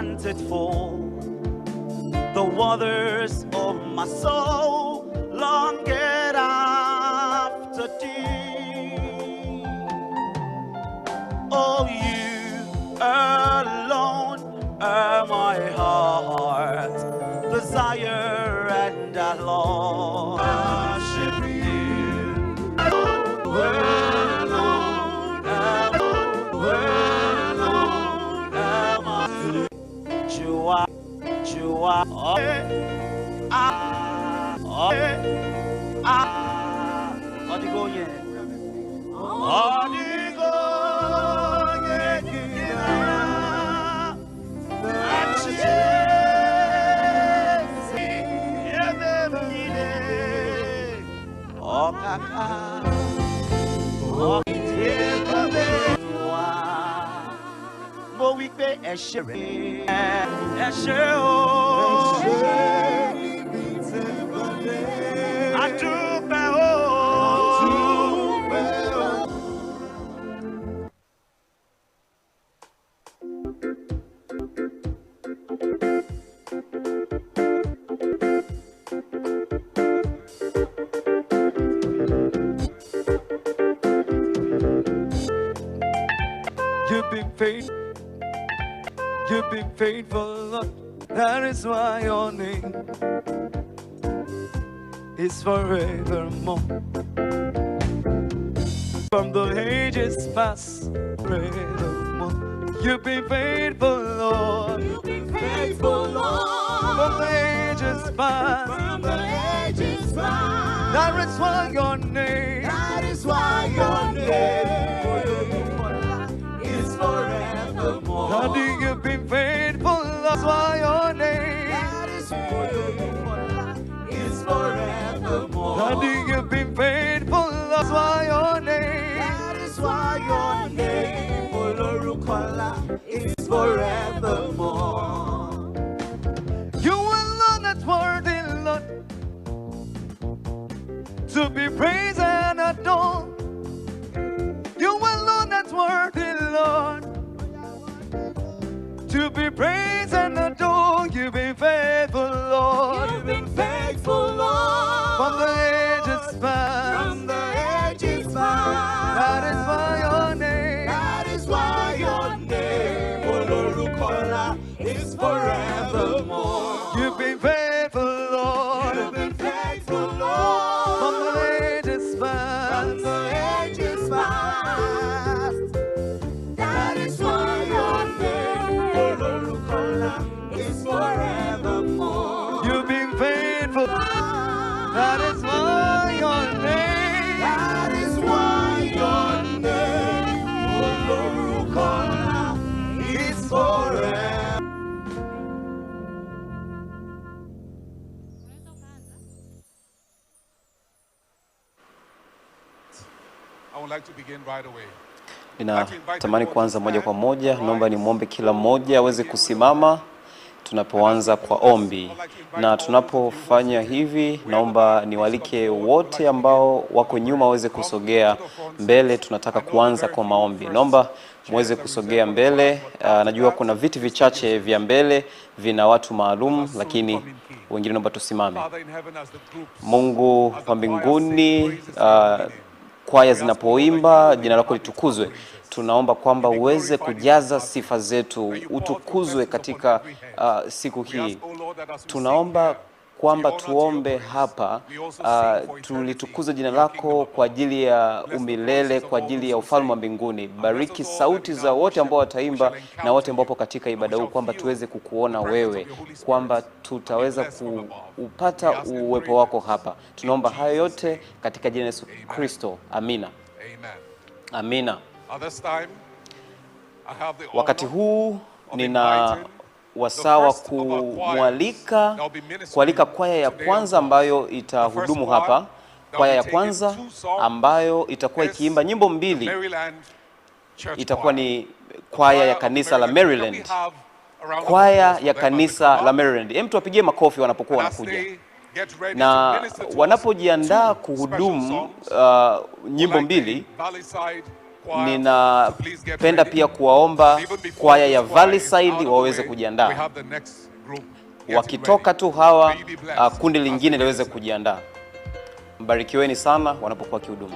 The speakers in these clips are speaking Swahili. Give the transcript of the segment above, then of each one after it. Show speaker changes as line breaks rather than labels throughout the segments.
panted for the waters of my soul, longed after thee. Oh, you alone are my heart's desire, and I long worship you. Alone am I. Jua, 어디고 예, 어디고 예,
You've been faithful. You've been faithful, Lord. That is why your name is forevermore. From the ages past, forevermore. You've been faithful, Lord.
You've been faithful, Lord.
From the ages past,
From the ages past.
that is why your name.
That is why your name is forevermore.
Daddy, you've been faithful, that's why your name.
That is why is forevermore.
Daddy, you've been faithful, that's why your name.
That is why your name, Olorukola, is forevermore.
You alone that's worthy, Lord, to be praised and adored. You alone that's worthy, Lord, to be praised and adored. You've been faithful, Lord.
You've been faithful, Lord.
From the ages past,
From the ages past.
that is why your name.
That is why your name, Olorukola, is forevermore.
You've been faithful, Lord.
You've been faithful, Lord.
From the ages past,
From the ages past. That is why your name, Olorukola, is forevermore.
you've been faithful. That is why your name.
That is why your name, Olorukola, is forever.
I would like to begin right away.
Ninatamani kuanza moja kwa moja. Naomba nimwombe kila mmoja aweze kusimama tunapoanza kwa ombi, na tunapofanya hivi naomba niwalike wote ambao wako nyuma waweze kusogea mbele. Tunataka kuanza kwa maombi, naomba muweze kusogea mbele. Najua kuna viti vichache vya mbele vina watu maalum, lakini wengine naomba tusimame. Mungu wa mbinguni, kwaya zinapoimba jina lako litukuzwe, tunaomba kwamba uweze kujaza sifa zetu, utukuzwe katika siku hii. Tunaomba kwamba tuombe hapa, tulitukuze jina lako kwa ajili ya umilele, kwa ajili ya ufalme wa mbinguni. Bariki sauti za wote ambao wataimba na wote ambao katika ibada huu, kwamba tuweze kukuona wewe, kwamba tutaweza kupata uwepo wako hapa. Tunaomba hayo yote katika jina la Yesu Kristo. Amina. Amina. Wakati huu nina wasawa kualika kwaya ya kwanza ambayo itahudumu hapa. Kwaya ya kwanza ambayo itakuwa ikiimba nyimbo mbili itakuwa ni kwaya ya kanisa la Maryland. Kwaya ya kanisa la Maryland. Hem, tuwapigie makofi wanapokuwa wanakuja. Na wanapojiandaa kuhudumu nyimbo mbili, ninapenda pia kuwaomba kwaya ya Valley-Side waweze kujiandaa. Wakitoka tu hawa, kundi lingine liweze kujiandaa. Mbarikiweni sana wanapokuwa kihudumu.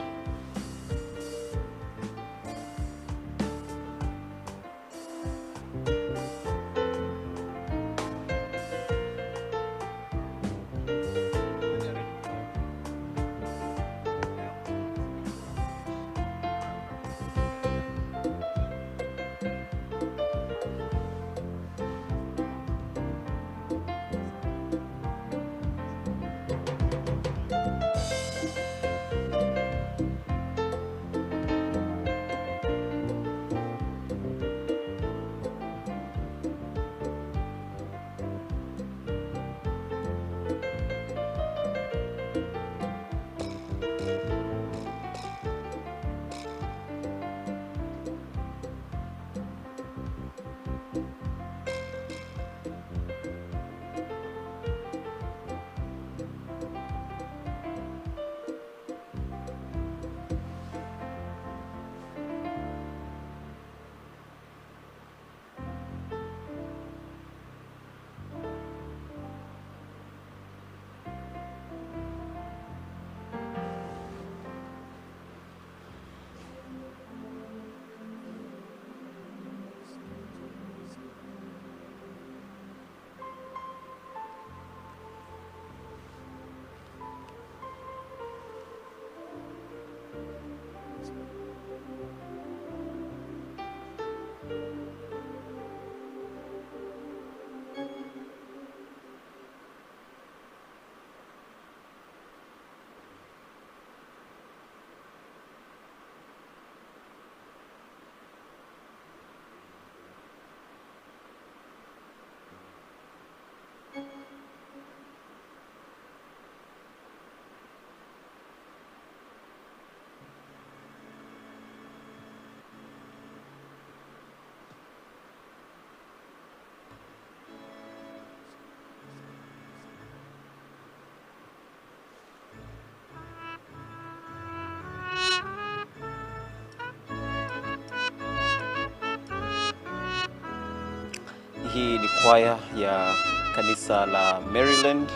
Hii ni kwaya ya kanisa la Maryland.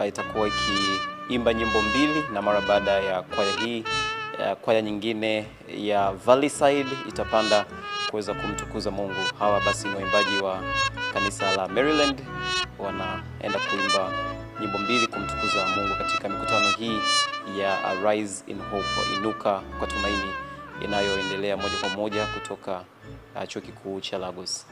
Itakuwa ikiimba nyimbo mbili, na mara baada ya kwaya hii kwaya nyingine ya Valley-Side itapanda kuweza kumtukuza Mungu. Hawa basi ni waimbaji wa kanisa la Maryland, wanaenda kuimba nyimbo mbili kumtukuza Mungu katika mikutano hii ya Arise in Hope, inuka kwa tumaini, inayoendelea moja kwa moja kutoka chuo kikuu cha Lagos.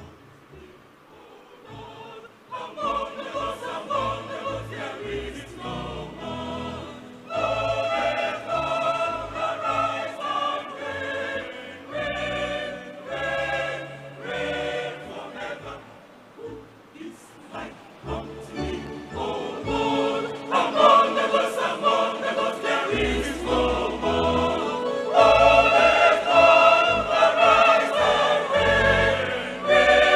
Rain,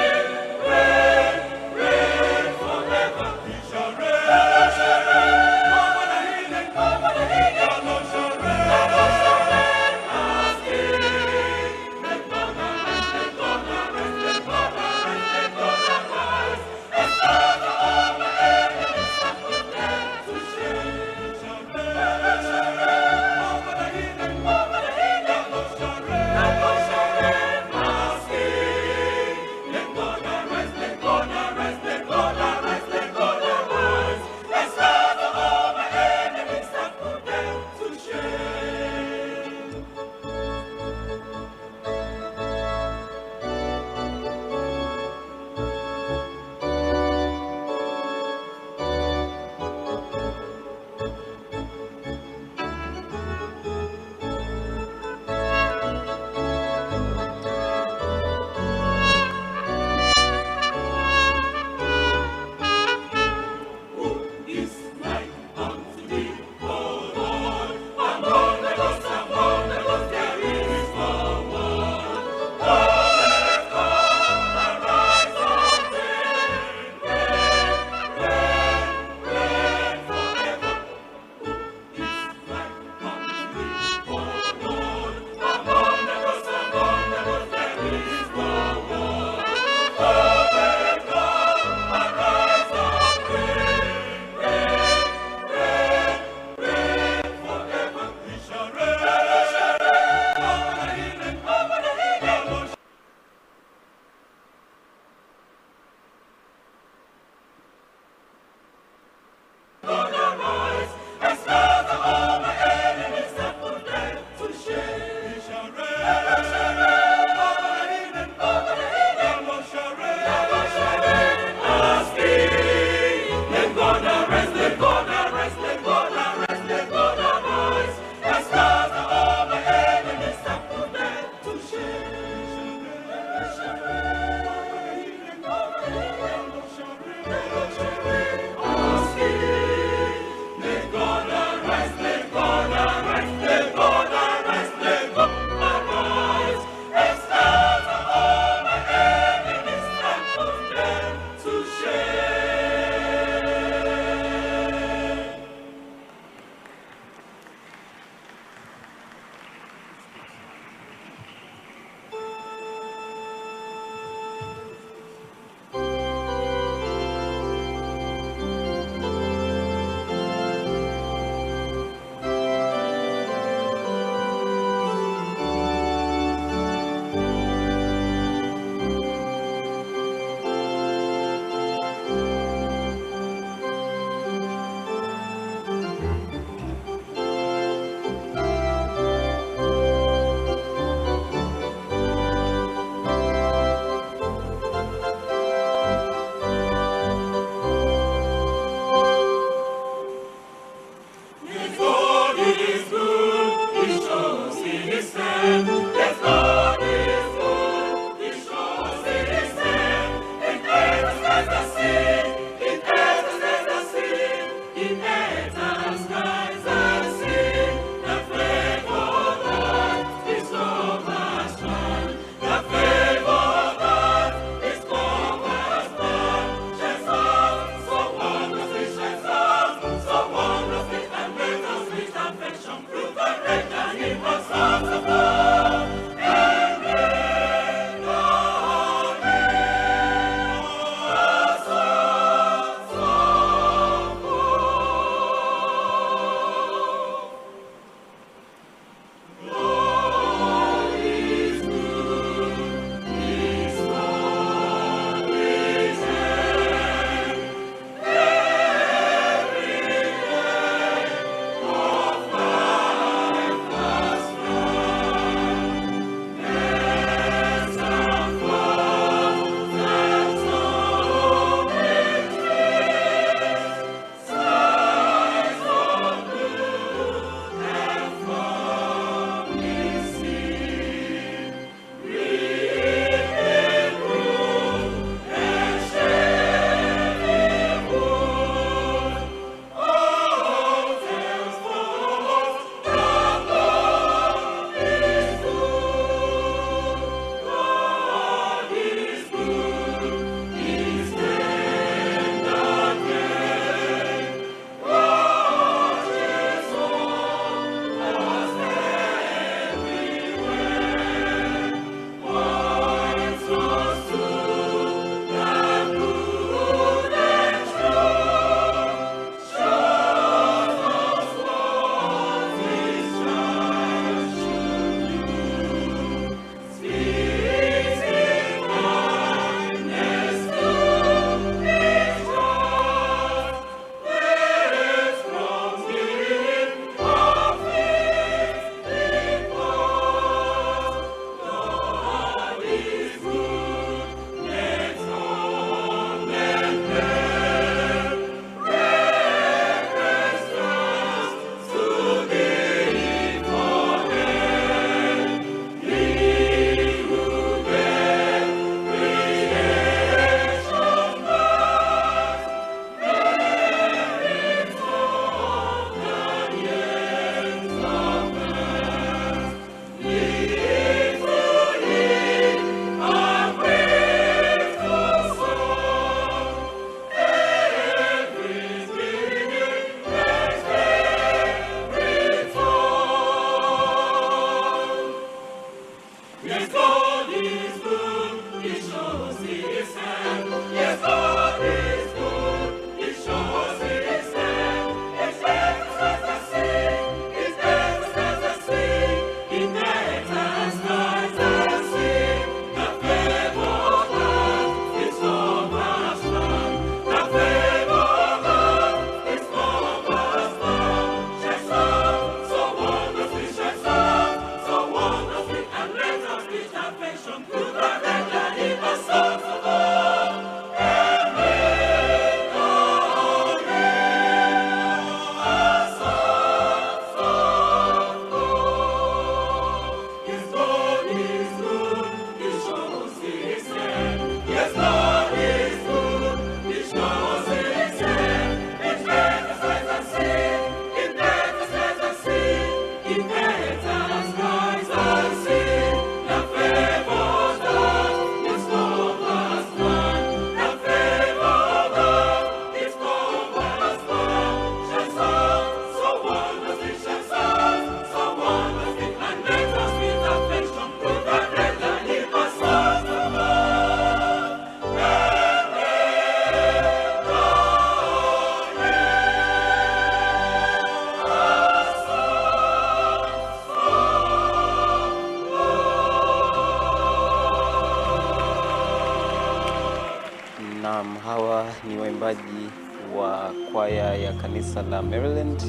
ni waimbaji wa kwaya ya kanisa la Maryland.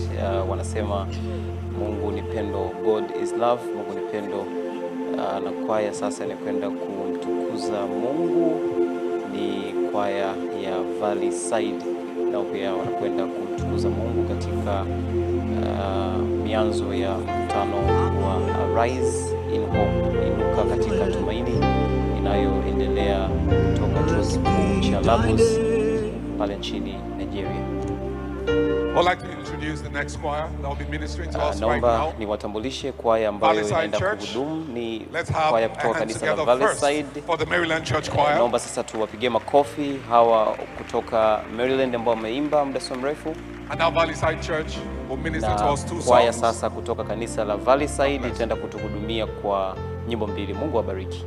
Wanasema Mungu ni pendo, God is love, Mungu ni pendo. Na kwaya sasa inakwenda kumtukuza Mungu, ni kwaya ya Valley Side, na pia wanakwenda kumtukuza Mungu katika mianzo ya mkutano wa Arise in Hope, inuka katika tumaini, inayoendelea kutoka chuo kikuu cha Lagos pale nchini Nigeria.
I'd like to introduce the next choir that will be ministering to us right
Naomba
now.
niwatambulishe kwaya ambayo
Valley Side
inaenda
Church.
kuhudumu, ni
Let's have
kwaya
a
kutoka
hand
kanisa la
together
Valley
first
Side.
for the Maryland Church Choir.
Naomba sasa tuwapigie makofi hawa kutoka Maryland ambao wameimba muda si mrefu,
And now Valley Side Church will minister to
na
us 2
kwaya
songs.
sasa kutoka kanisa la Valley Side itaenda kutuhudumia kwa nyimbo 2. Mungu awabariki.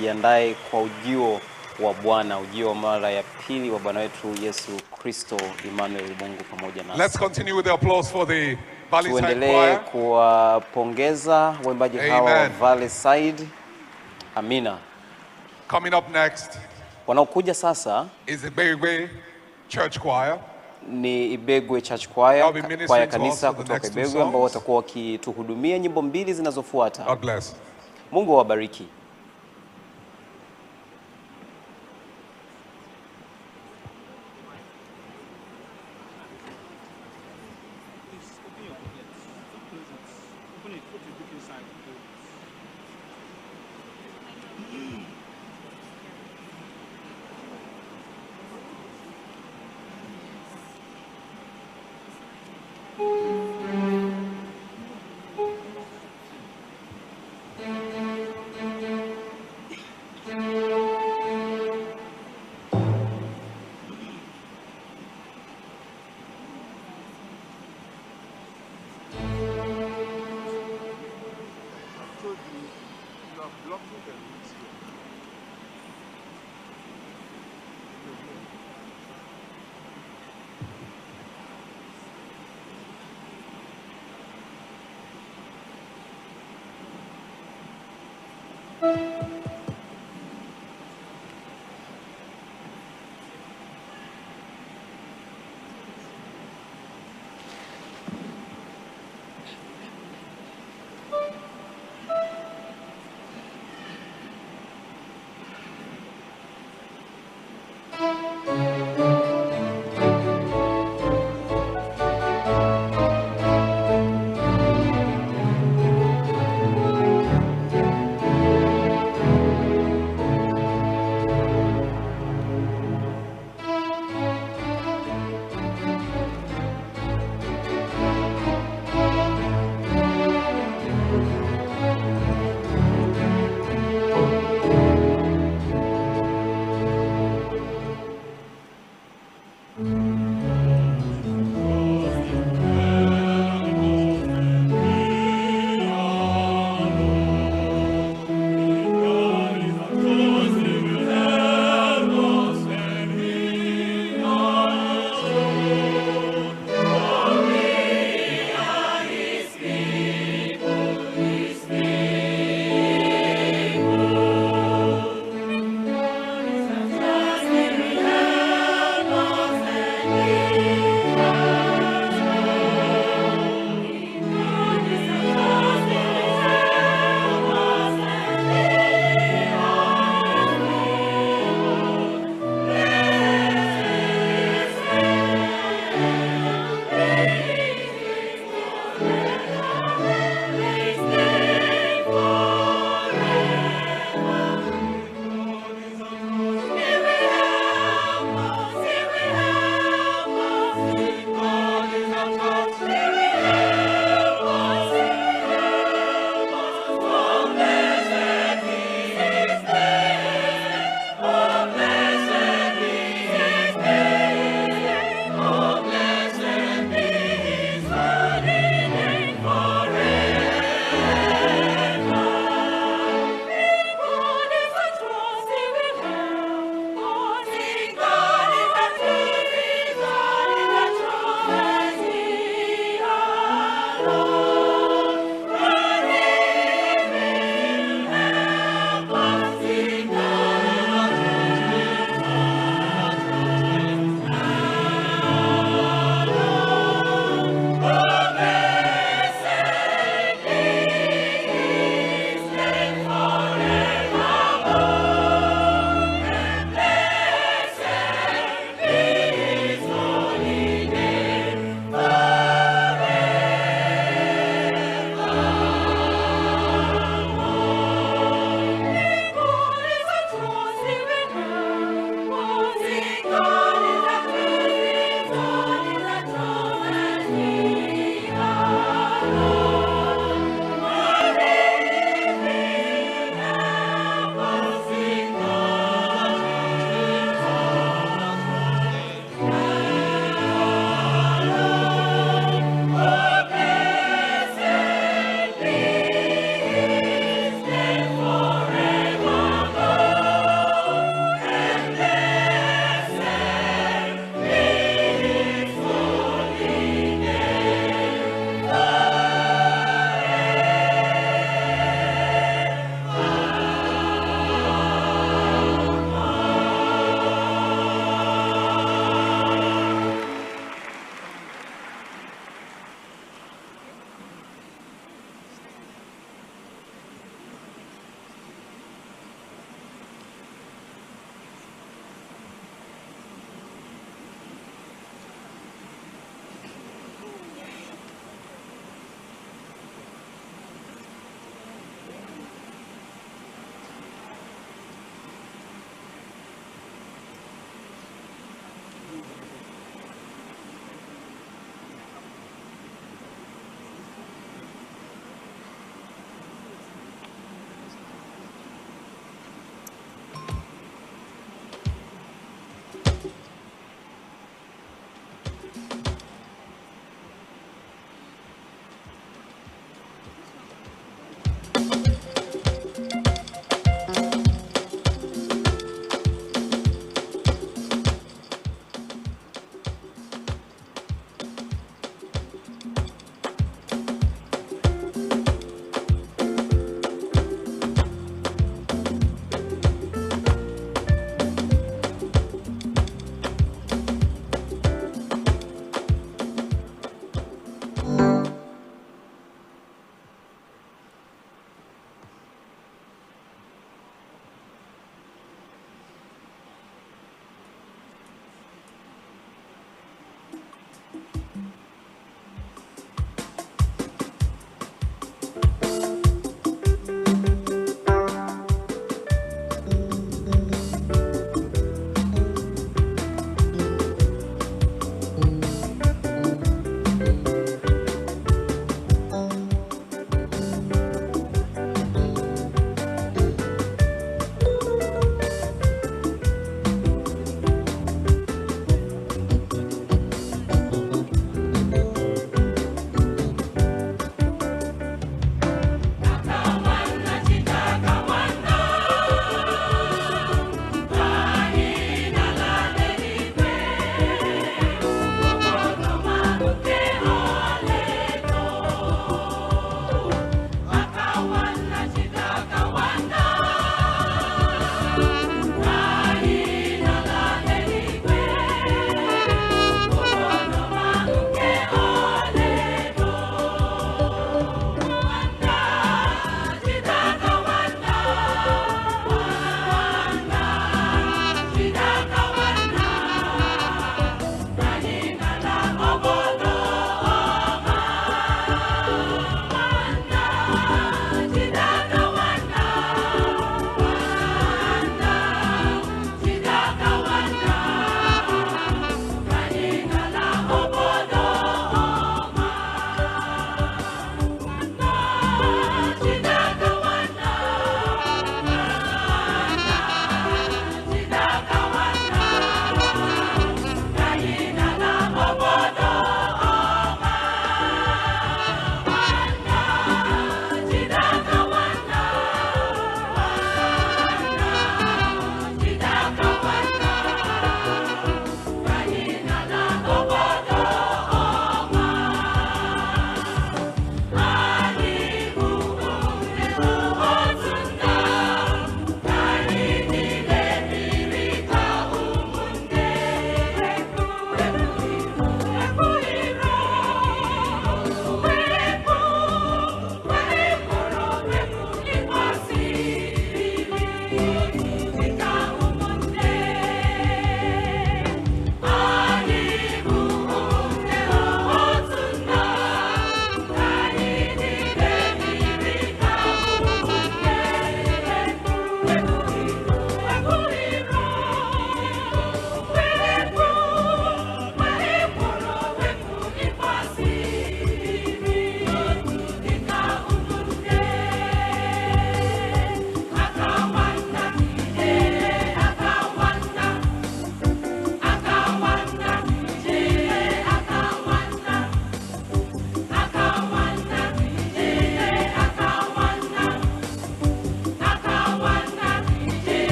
Jiandae kwa ujio wa Bwana, ujio wa mara ya pili wa Bwana wetu Yesu Kristo. Emmanuel, Mungu pamoja nasi.
Let's continue with the applause for the Valley Side
Tuendelee
Choir.
kuwapongeza waimbaji hawa wa Valley Side. Amina.
Coming up next
Wanaokuja sasa
is the Ibegwe Church Choir.
ni Ibegwe Church Choir, kwaya kanisa kutoka Ibegwe ambao watakuwa wakituhudumia nyimbo mbili zinazofuata.
God bless.
Mungu awabariki.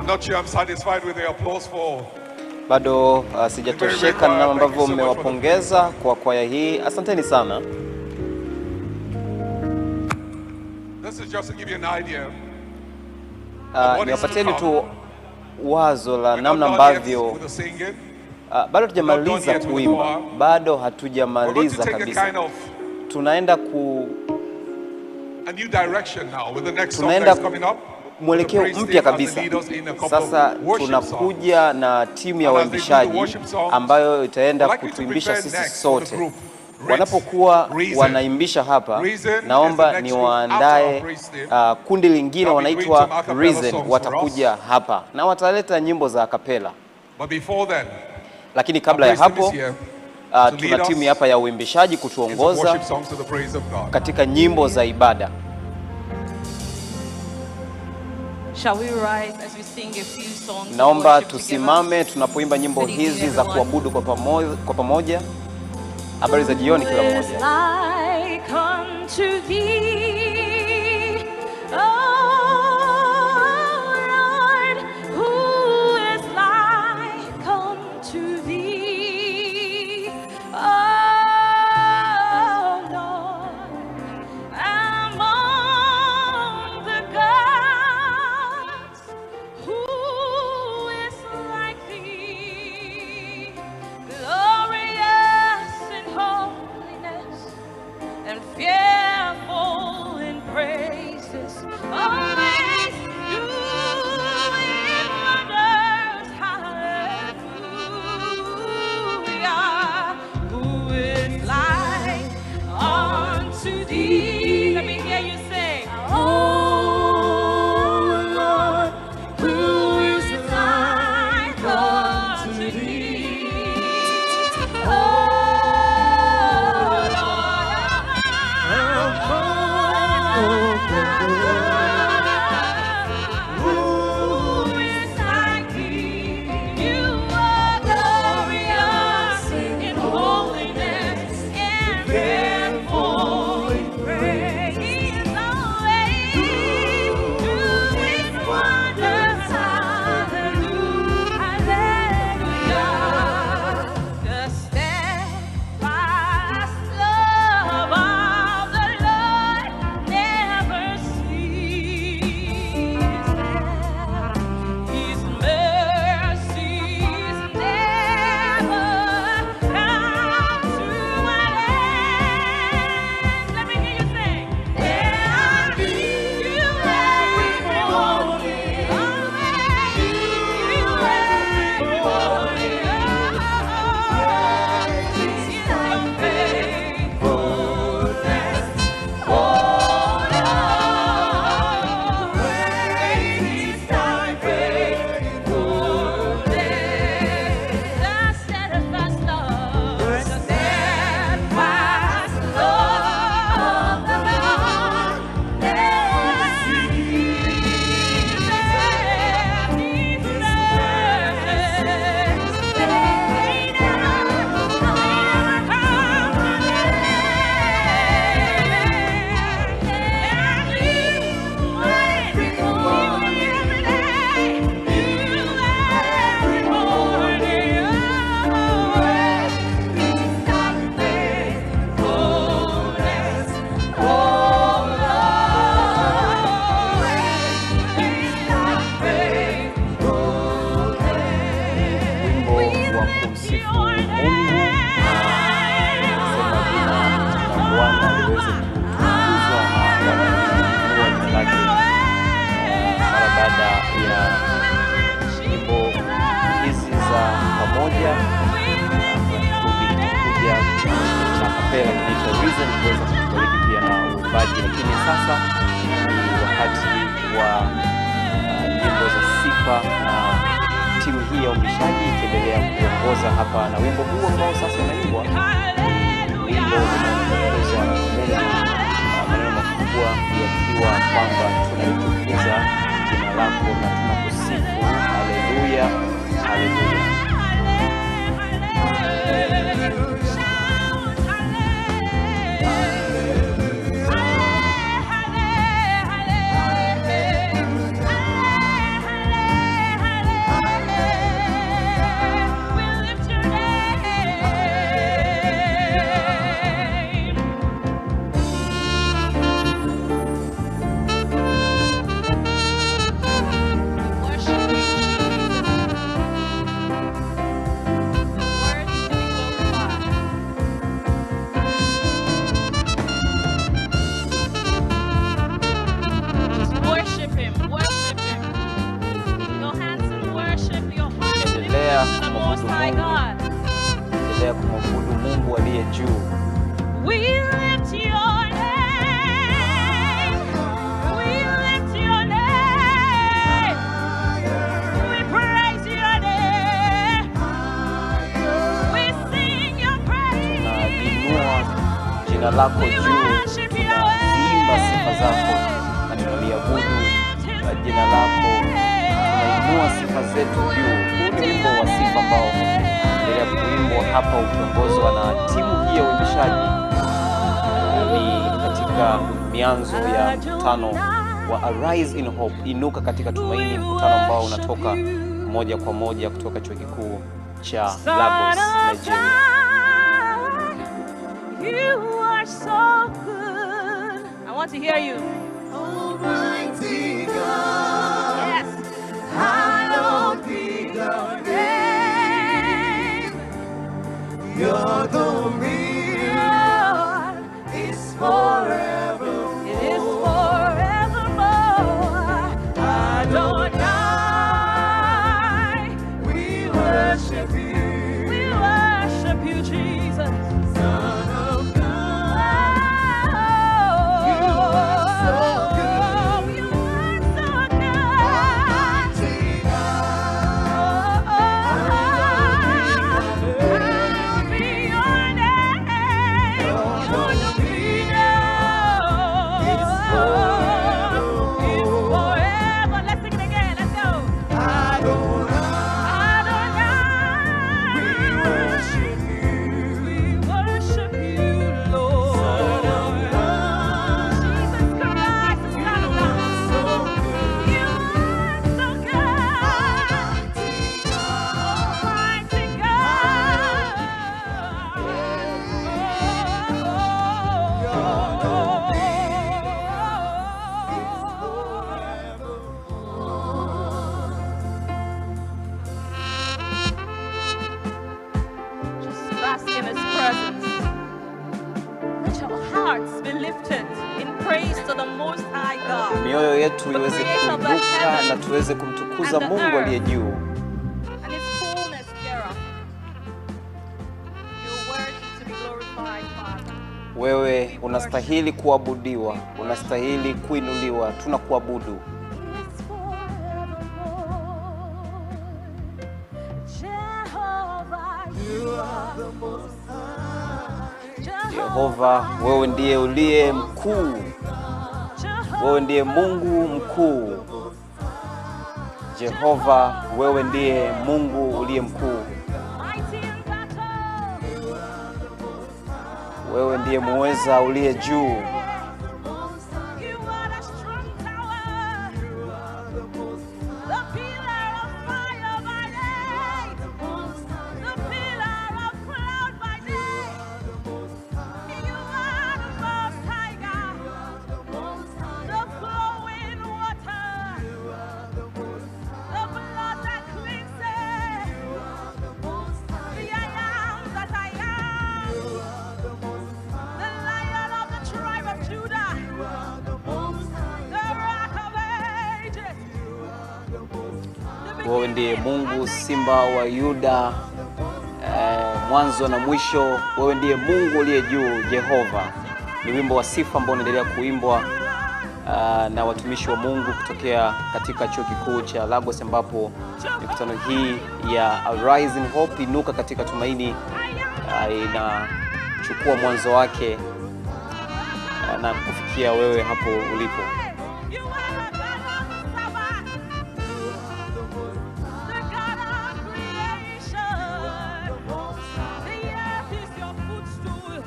I'm not sure I'm satisfied with the applause for.
Bado sijatosheka na namna ambavyo mmewapongeza kwa kwaya hii. Asanteni sana.
This is just to give you an idea.
Niwapateni tu wazo la namna ambavyo bado hatujamaliza kuimba, bado hatujamaliza kabisa. Tunaenda mwelekeo mpya kabisa. Sasa tunakuja na timu ya waimbishaji ambayo itaenda kutuimbisha sisi sote. Wanapokuwa wanaimbisha hapa, naomba niwaandae kundi lingine wanaitwa Reason, watakuja hapa na wataleta nyimbo za akapela. Lakini kabla ya hapo tuna timu hapa ya uimbishaji kutuongoza katika nyimbo za ibada. Naomba tusimame tunapoimba nyimbo hizi za kuabudu kwa pamoja. Habari za jioni kila mmoja. Lakini sasa ni wakati wa nyimbo za sifa na timu hii ya uimbishaji ikiendelea kuongoza hapa na wimbo huu ambao sasa unaimbwa ni wimbo unaoongozwa na Mungu, maneno makubwa yakiwa kwamba tunalitukuza jina lako na tunakusifu. Haleluya, haleluya. Mungu. Endelea kumwabudu Mungu aliye juu.
We lift your name. We lift your name. We praise your name. We sing your praise.
Tunainua jina lako juu. Tunaimba sifa zako na tunaliabudu jina lako. Tunainua sifa zetu juu. Huu ni wimbo wa sifa ambao endelea kuimbwa hapa ukiongozwa na timu hii ya uimbishaji. Ni katika mianzo ya mkutano wa Arise in Hope, inuka katika tumaini, mkutano ambao unatoka moja kwa moja kutoka chuo kikuu cha Lagos, Nigeria.
You are so good. I want to hear you.
Almighty God,
Yes.
hallowed be your name. You're the real, is forever.
It is forevermore. Adonai,
We worship you,
we worship you, Jesus.
Son of God.
You
are so good.
You are so good.
Almighty God,
Hallowed be your name. Your dominion is forever. Let's sing it again. Let's go.
Adonai, we
Adonai,
worship you,
we worship you, Lord.
Son of God.
Jesus Christ, the Son of God. You are so good. Almighty Just bask in His presence. Let your hearts be lifted in praise to the Most High God.
Mioyo yetu iweze kuinuka na tuweze kumtukuza Mungu aliye juu.
And His fullness thereof. You're worthy to be glorified, Father.
Wewe unastahili kuabudiwa, unastahili kuinuliwa, tunakuabudu.
It's forevermore. Jehovah, you are the Most High.
Yehova, wewe ndiye uliye mkuu. Wewe ndiye Mungu mkuu. Jehova, wewe ndiye Mungu uliye mkuu.
Mighty in battle.
Wewe ndiye muweza uliye juu.
You are the strong tower. The pillar of fire by day. The pillar of cloud by day. You are the Most High God. The flowing water. The blood that cleanses. The I am that I am. The Lion of the tribe of Judah. The Rock of Ages. The
Wewe ndiye Mungu simba wa Yuda, mwanzo na mwisho. Wewe ndiye Mungu uliye juu, Jehova. Ni wimbo wa sifa ambao unaendelea kuimbwa na watumishi wa Mungu kutokea katika chuo kikuu cha Lagos, ambapo mikutano hii ya Arise in Hope, inuka katika tumaini, inachukua mwanzo wake na kufikia wewe hapo ulipo.
You are the God of Sabbath, the God of creation. The earth is your footstool.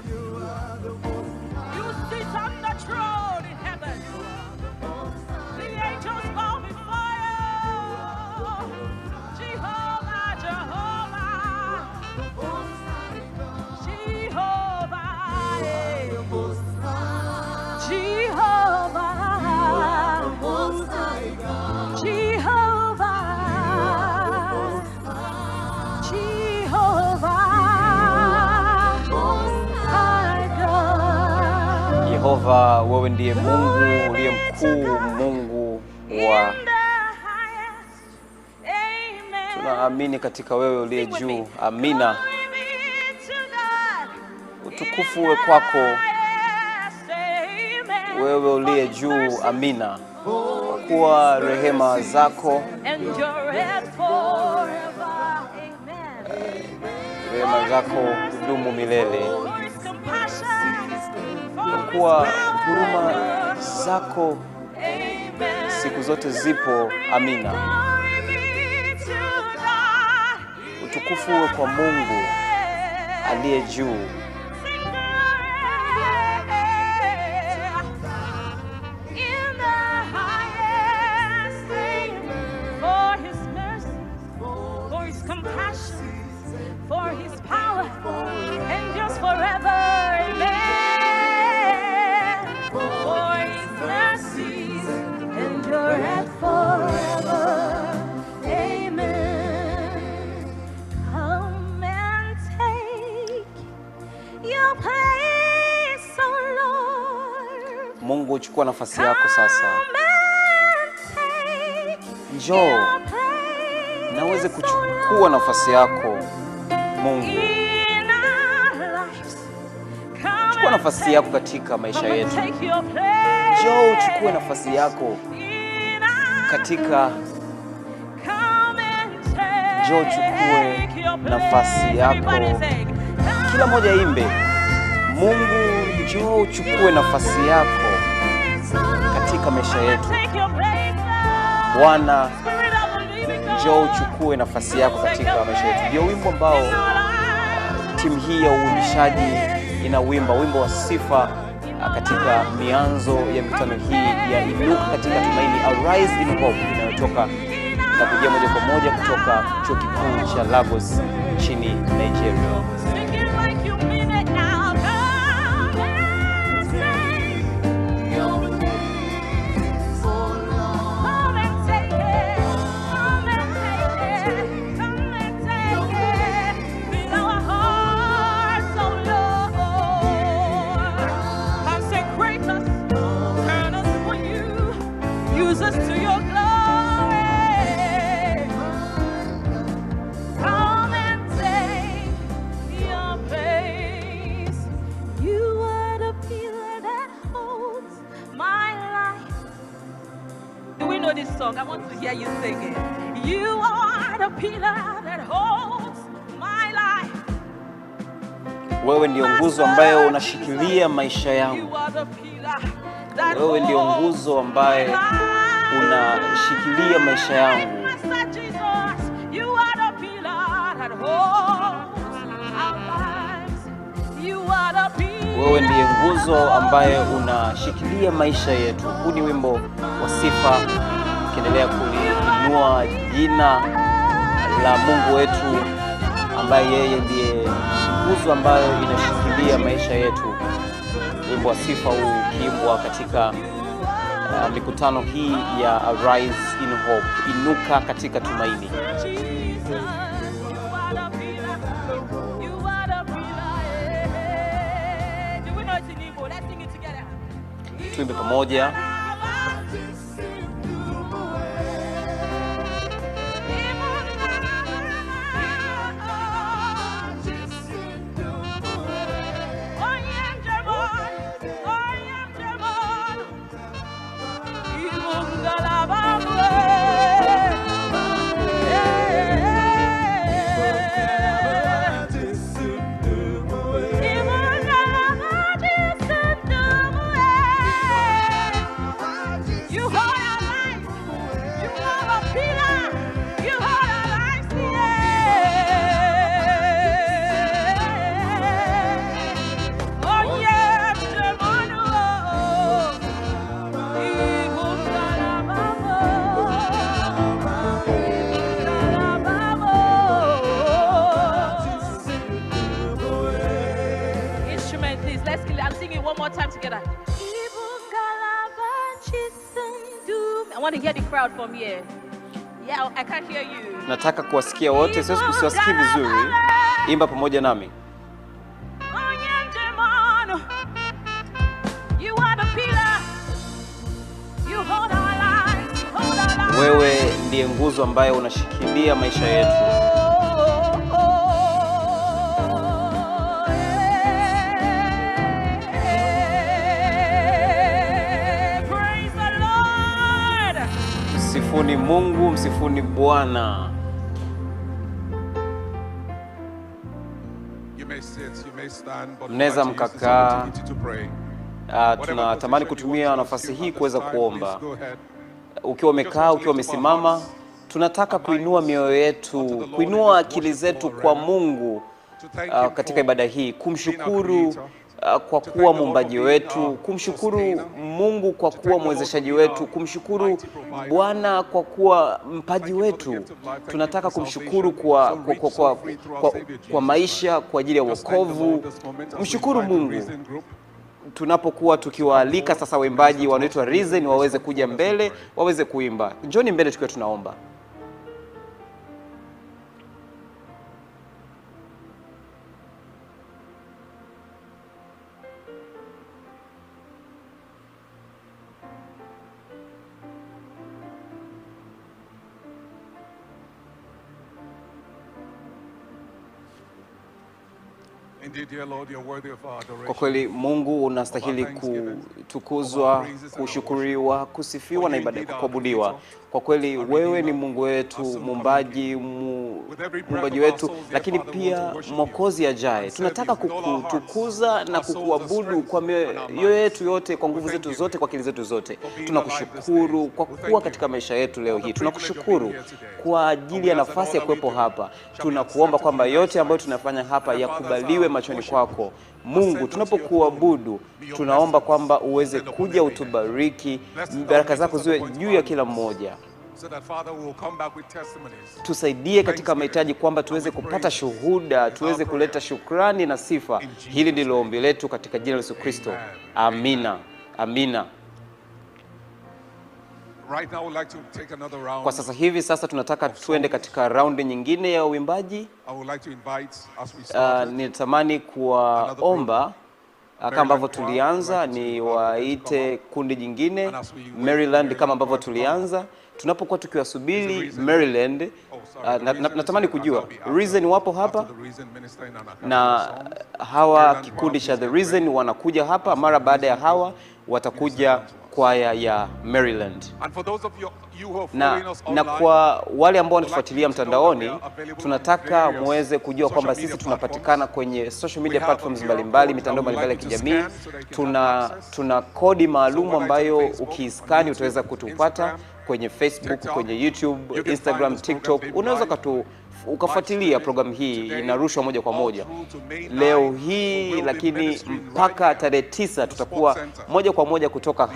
You sit on the throne in heaven. The angels bow before you. Jehovah, Jehovah, Jehovah,
Yehova, wewe ndiye Mungu uliye mkuu, Mungu wa Tunaamini katika wewe uliye juu. Amina. Utukufu uwe kwako wewe uliye juu. Amina. Kwa kuwa rehema zako, rehema zako hudumu milele. Kwa kuwa huruma zako siku zote zipo. Amina. Utukufu uwe kwa Mungu aliye juu.
For his power endures forever, amen. For his mercies endure forever, amen. Come and take your place, oh Lord.
Mungu, chukua nafasi yako sasa.
Come and take
Njoo
your place,
na uweze kuchukua nafasi yako. Mungu,
in our lives. Come
chukua
and
nafasi yako katika maisha
Come and
yetu.
take your place.
Njoo uchukue nafasi yako
In our
katika,
Come and take
njoo uchukue
your
nafasi
place.
yako.
Everybody sing.
Kila moja imbe. Mungu, njoo uchukue nafasi yako katika maisha yetu.
Take your place, Lord.
Bwana,
Spirit of the living God.
njoo uchukue nafasi yako katika maisha yetu. Ndio wimbo ambao timu hii ya uimbishaji inawimba, wimbo wa sifa katika mianzo ya mikutano hii ya Inuka katika Tumaini, Arise in Hope, inayotoka na kujia moja kwa moja kutoka chuo kikuu cha Lagos nchini Nigeria.
Sing it like you mean it now. Come and take your place, oh Lord. Come and take it. Come and take it. Come and take it. Fill our hearts, oh Lord. Consecrate us. Turn us for you. Use us to your glory. Come and take your place. You are the pillar that holds my life. Do we know this song? I want to hear you sing it. You are the pillar that holds my life.
Wewe ndio nguzo ambayo unashikilia maisha yangu.
You are the pillar that
Wewe ndio
holds
nguzo ambaye
my life.
unashikilia maisha yangu.
Master Jesus, you are the pillar that holds our lives. You are the pillar.
Wewe ndiye nguzo ambaye unashikilia maisha yetu. Huu ni wimbo wa sifa, ukiendelea kuliinua jina la Mungu wetu ambaye yeye ndiye nguzo ambayo inashikilia maisha yetu. Wimbo wa sifa huu ukiimbwa katika mikutano hii ya Arise in Hope, Inuka katika Tumaini.
Jesus, you are the pillar. You are the pillar. Do we know it in Igbo? Let's sing it together.
Tuimbe pamoja.
You hold our lives. You are a pillar. You hold our lives. Yeah. Oh yeah, instrument, please. I'm singing one more time together. I want to hear the crowd from here. Yeah, I can't hear you.
Nataka kuwasikia wote, siwezi kusikia vizuri. Imba pamoja nami.
You are the pillar. You hold our lives. You hold our lives.
Wewe ndiye nguzo ambaye unashikilia maisha yetu. Msifuni Mungu, msifuni Bwana. Mnaweza mkakaa. Tunatamani kutumia nafasi hii kuweza kuomba. Ukiwa umekaa, ukiwa umesimama, tunataka kuinua mioyo yetu, kuinua akili zetu kwa Mungu katika ibada hii, kumshukuru kwa kuwa muumbaji wetu, kumshukuru Mungu kwa kuwa mwezeshaji wetu, kumshukuru Bwana kwa kuwa mpaji wetu. Tunataka kumshukuru kwa maisha, kwa ajili ya wokovu. Mshukuru Mungu. Tunapokuwa tukiwaalika sasa waimbaji wanaitwa Risen waweze kuja mbele, waweze kuimba. Njoni mbele tukiwa tunaomba. Kwa kweli Mungu unastahili kutukuzwa, kushukuriwa, kusifiwa na ibada kuabudiwa. Kwa kweli wewe ni Mungu wetu, muumbaji wetu, lakini pia Mwokozi ajaye. Tunataka kukutukuza na kukuabudu kwa mioyo yetu yote, kwa nguvu zetu zote, kwa akili zetu zote. Tunakushukuru kwa kuwa katika maisha yetu leo hii. Tunakushukuru kwa ajili ya nafasi ya kuwepo hapa. Tunakuomba kwamba yote ambayo tunafanya hapa yakubaliwe machoni kwako. Mungu, tunapokuabudu tunaomba kwamba uweze kuja utubariki, baraka zako ziwe juu ya kila mmoja. Tusaidie katika mahitaji kwamba tuweze kupata shuhuda, tuweze kuleta shukrani na sifa. Hili ndilo ombi letu katika jina la Yesu Kristo. Amina. Amina. Kwa sasa hivi tunataka tuende katika raundi nyingine ya uimbaji. Nitamani kuwaomba kama ambavyo tulianza, ni waite kundi jingine Maryland kama ambavyo tulianza. Tunapokuwa tukiwasubiri Maryland, natamani kujua Reason wapo hapa, na hawa kikundi cha The Reason wanakuja hapa. Mara baada ya hawa watakuja kwaya ya Maryland. Na kwa wale ambao wanatufuatilia mtandaoni, tunataka muweze kujua kwamba sisi tunapatikana kwenye social media platforms mbalimbali, mitandao mbalimbali ya kijamii. Tuna kodi maalum ambayo ukiiskani utaweza kutupata kwenye Facebook, kwenye YouTube, Instagram, TikTok. Unaweza ukafuatilia programu hii, inarushwa moja kwa moja leo hii, lakini mpaka tarehe 9 tutakuwa moja kwa moja kutoka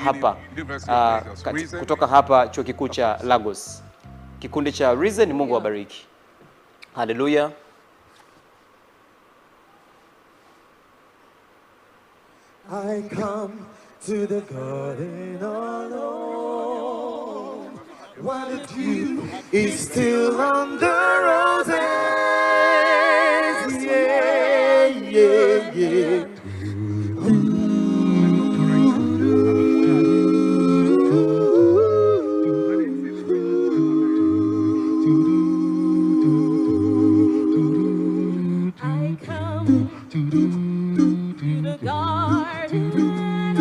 hapa chuo kikuu cha Lagos. Kikundi cha Reason, Mungu wabariki. Hallelujah.
I come to the garden alone, while the dew is still on the roses. Yeah, yeah, yeah.
I come to the garden alone,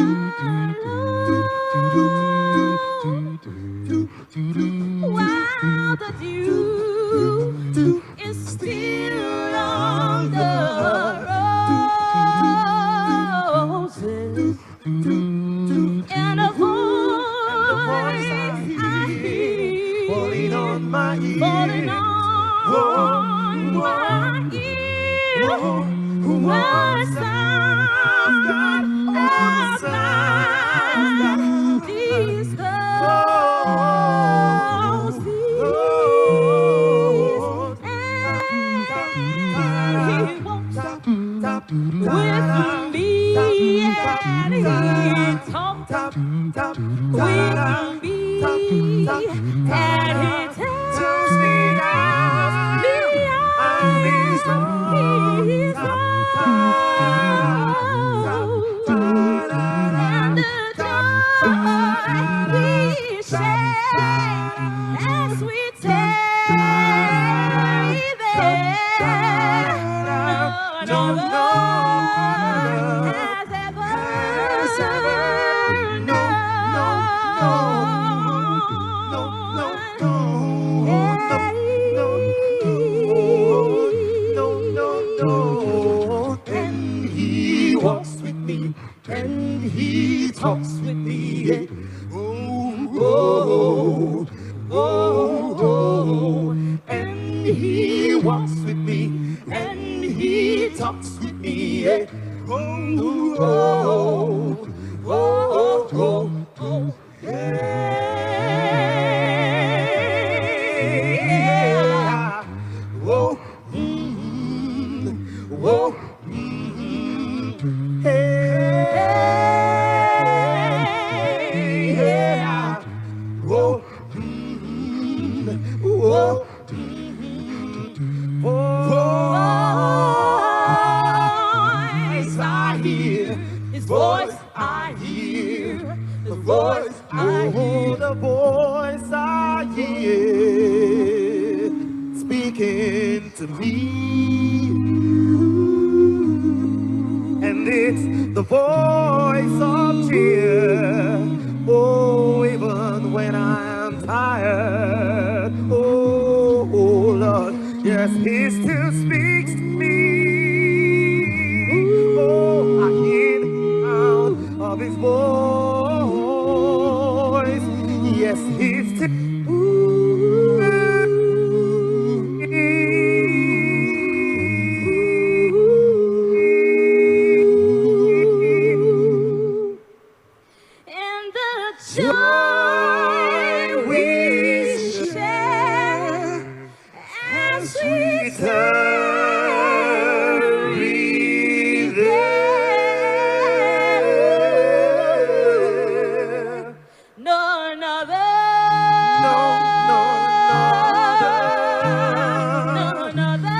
while the dew is still on the roses, and a voice I hear
Falling on my ear,
falling on my ear, what sound of these roses, and he walks with me, and he talks with me, and he tells me I'm his and the joy we share as we
walks with me. Yeah. Oh, oh, oh, oh, oh, yeah. Whoa, whoa, hey, yeah. Whoa, whoa. Voice I hear, His voice I hear, the voice I hear, the voice I hear, speaking to me, and it's the voice of cheer. Oh, even when I'm tired, oh Lord, yes, He still speaks to me. Oh, I hear the sound of His voice. Yes, He's still.
And the joy we share as we
Tarry there.
none other,
None other.
none other,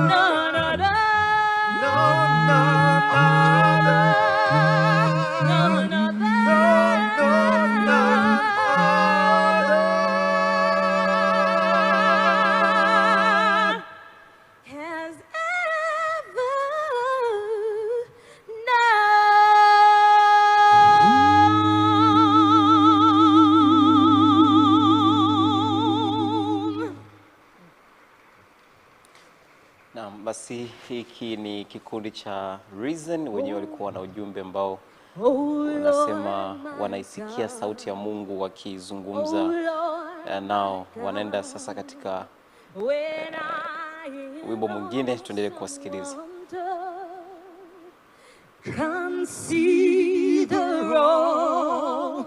None other.
none other,
None other.
none other. Has ever known.
Naam, basi hiki ni kikundi cha Reason, wenyewe walikuwa na ujumbe ambao
Oh
unasema
Lord, my
wanaisikia
God.
sauti ya Mungu
Oh
wakizungumza
Lord,
nao. Wanaenda sasa katika
when I in
wimbo mwingine, tuendelee kuwasikiliza.
wonder, consider all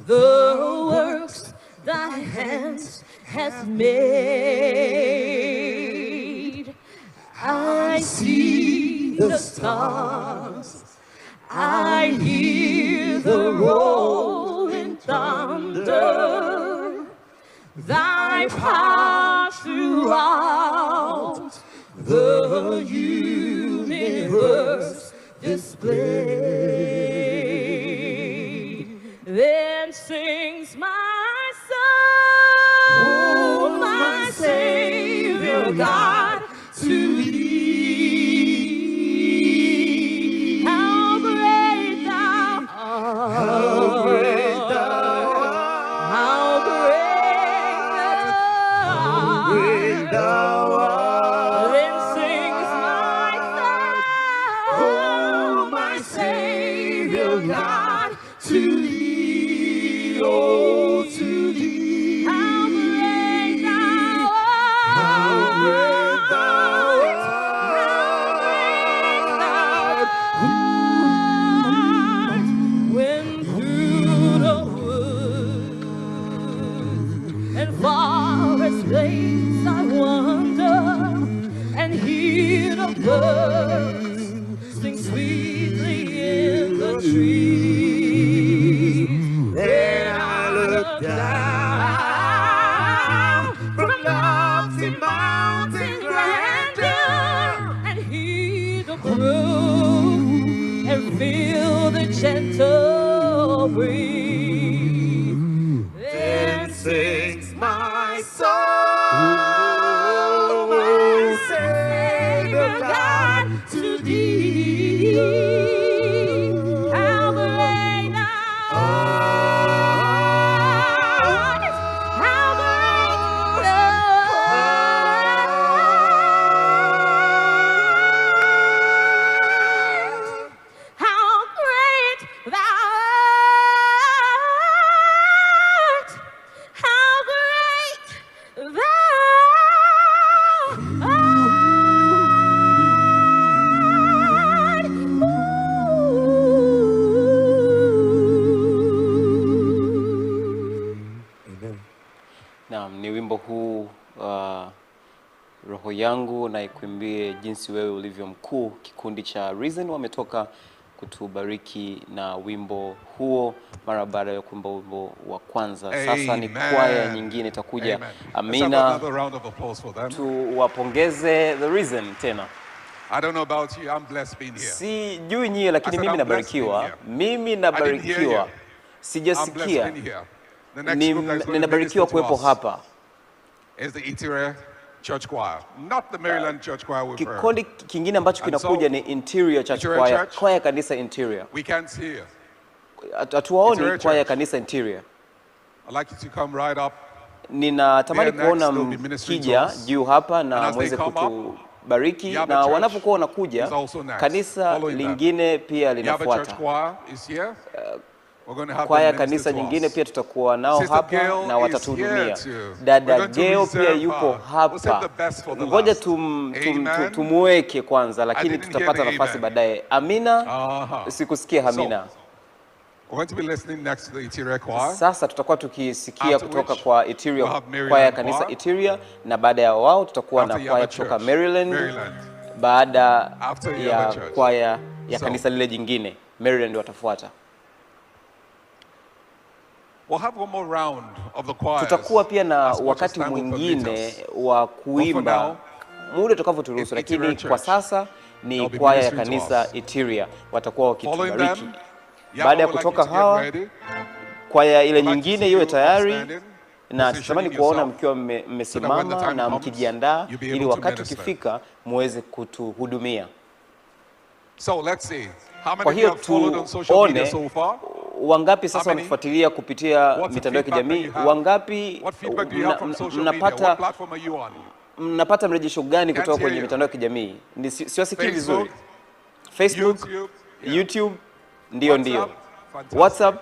the works thy hands hath made. I see the stars, I hear the rolling thunder, thy power throughout the universe displayed. Then sings my soul, my Savior God, to thee. How great thou art!
How great thou
How great thou art! Then sings my soul, my Savior God, to thee, oh, to thee. How great thou art!
How great thou
art! When through the woods and forest place I wander and hear the birds sing sweetly in the trees.
Then I look down from lofty mountain grandeur
and hear the brook and feel the gentle breeze.
Then sings my soul, my Savior God, to thee.
How great thou art! How great thou art! How great thou
yangu na ikuimbie jinsi wewe ulivyo mkuu. Kikundi cha Reason wametoka kutubariki na wimbo huo mara baada ya kuimba wimbo wa kwanza. Sasa ni kwaya nyingine itakuja. Amina. Tuwapongeze The Reason tena.
I don't know about you, I'm blessed being here.
Sijui nyie lakini mimi nabarikiwa. Mimi nabarikiwa. Sijasikia. Ninabarikiwa kuwepo hapa.
Is the Interior Church Choir, not the Maryland Church Choir we've heard.
Kikundi kingine ambacho kinakuja ni Interior Church Choir, kwaya kanisa Interior.
We can't see you.
Hatuwaoni kwaya kanisa Interior.
I'd like you to come right up.
Ninatamani kuona mkija juu hapa na mweze kutubariki, na wanapokuwa wanakuja kanisa lingine pia linafuata. Kwaya kanisa nyingine pia tutakuwa nao hapa na watatuhudumia. Dada Geo pia yupo hapa. Ngoja tumuweke kwanza, lakini tutapata nafasi baadaye. Amina. Sikusikia Amina. Sasa tutakuwa tukisikia kutoka kwa Interior, kwaya kanisa Interior, na baada ya wao tutakuwa na kwaya kutoka Maryland. Baada ya kwaya ya kanisa lile jingine Maryland watafuata. Tutakuwa pia na wakati mwingine wa kuimba muda utakavyoturuhusu, lakini kwa sasa ni kwaya ya kanisa Interior watakuwa wakitubariki. Baada ya kutoka hawa, kwaya ile nyingine iwe tayari, na tunatamani kuwaona mkiwa mmesimama na mkijiandaa ili wakati ukifika muweze kutuhudumia. Kwa hiyo tuone wangapi sasa wanafuatilia kupitia mitandao ya kijamii, wangapi mnapata mrejesho gani kutoka kwenye mitandao ya kijamii? Siwasikii vizuri. Facebook, YouTube, ndio. WhatsApp,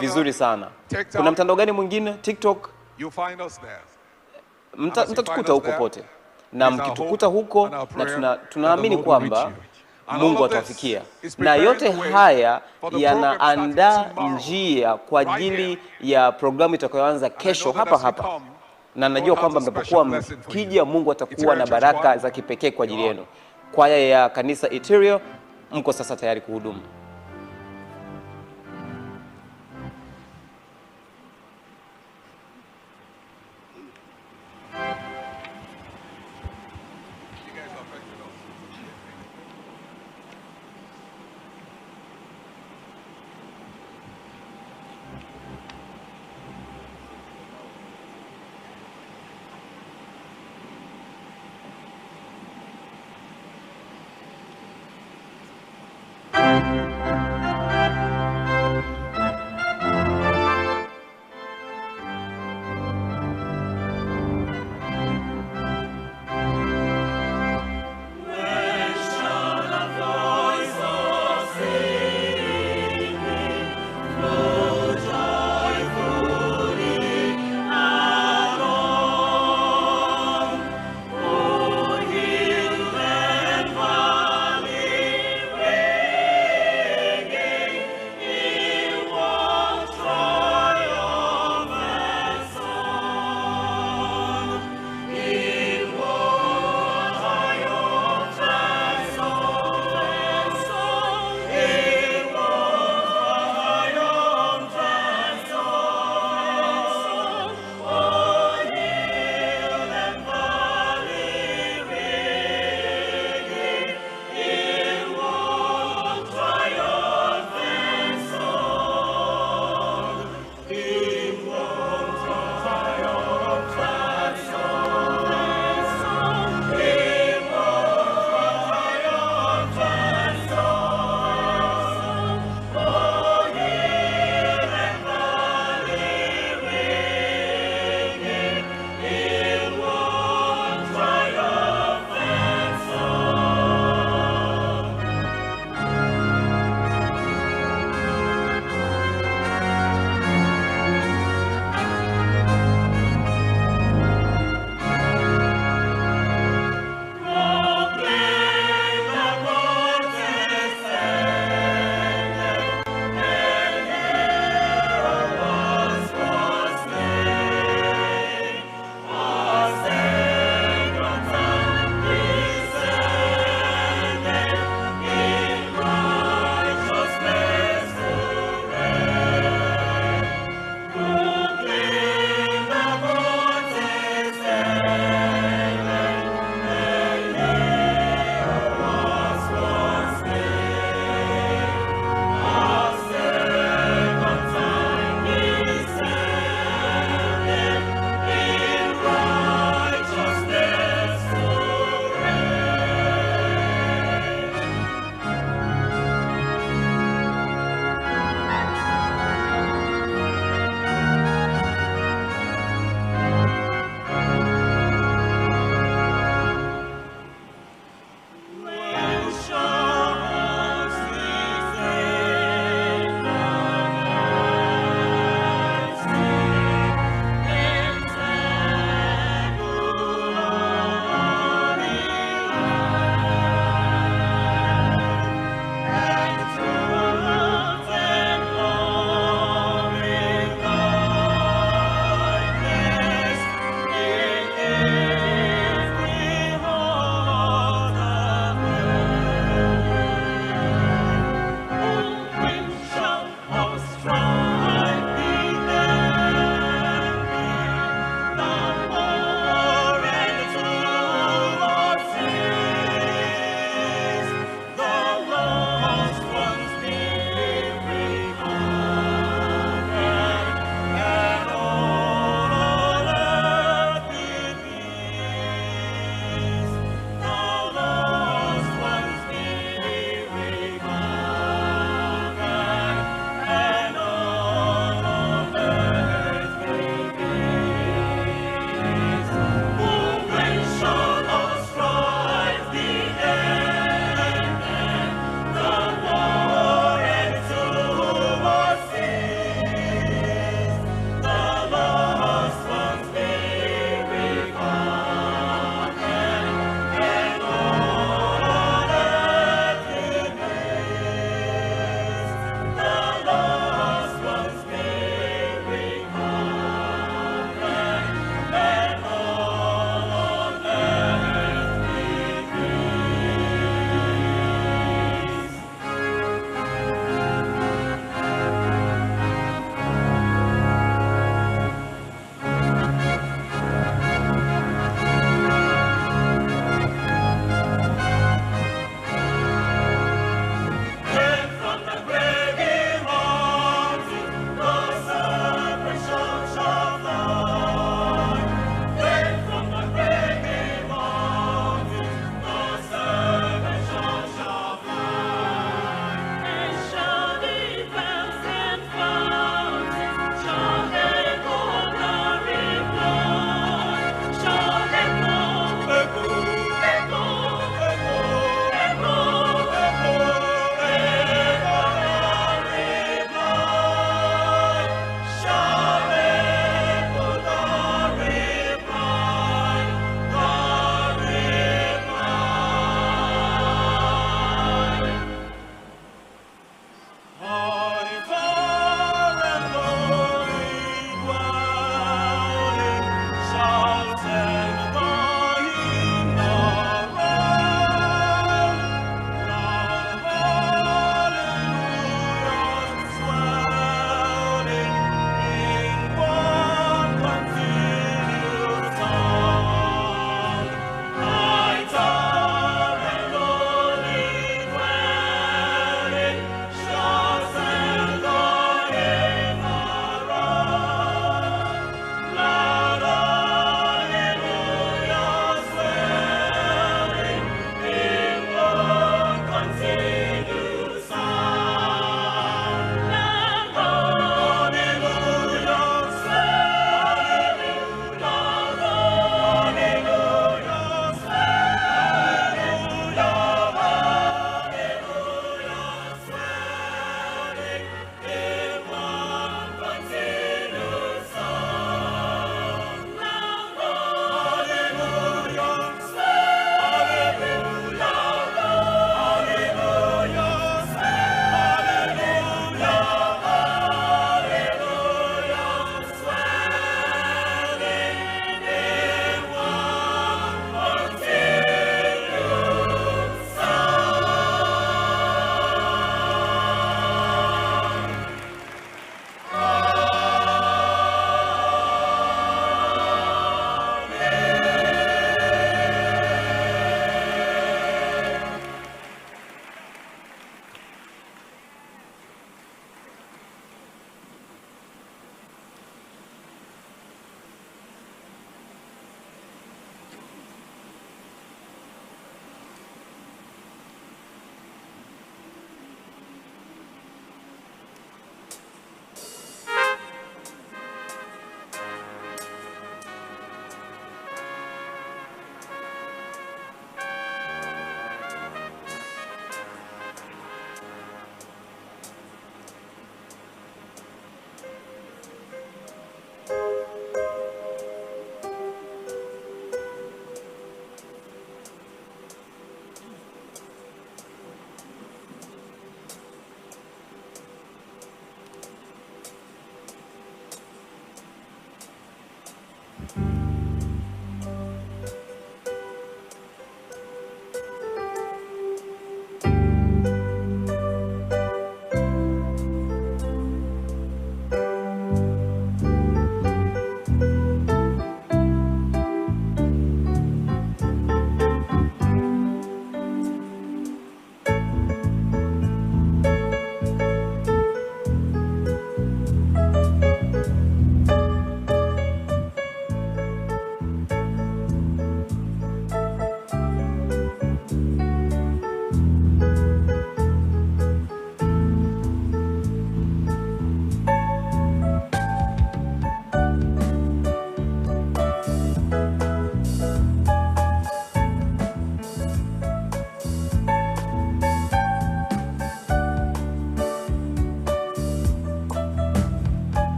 vizuri sana. Kuna mtandao gani mwingine? TikTok. Mtatukuta huko pote, na mkitukuta huko, na tunaamini kwamba Mungu atawafikia. Na yote haya yanaandaa njia kwa ajili ya programu itakayoanza kesho hapa. Na najua kwamba mnapokuwa mkija, Mungu atakuwa na baraka za kipekee kwa ajili yenu. Kwaya ya kanisa Interior mko sasa tayari kuhudumu.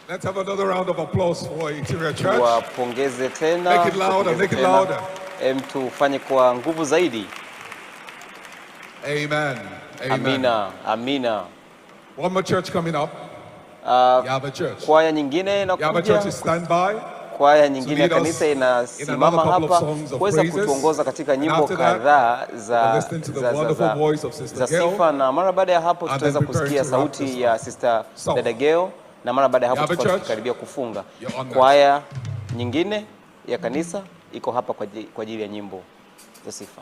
Let's have another round of applause for Interior Church.
Wapongeze tena.
Make it louder,
Wapongeze
make it
tena.
louder.
Tufanye kwa nguvu zaidi.
Amen. Amen.
Amina. Amina.
One more church coming up. Yaba Church.
Kwaya nyingine
Yaba Church is
inakuja.
standby.
Kwaya nyingine ya kanisa inasimama hapa kuweza kutuongoza katika nyimbo kadhaa za sifa, na mara baada ya hapo tutaweza kusikia sauti ya Sister Dada Geo, na mara baada ya hapo tutakuwa tukikaribia kufunga. Kwaya nyingine ya kanisa iko hapa kwa ajili ya nyimbo za sifa.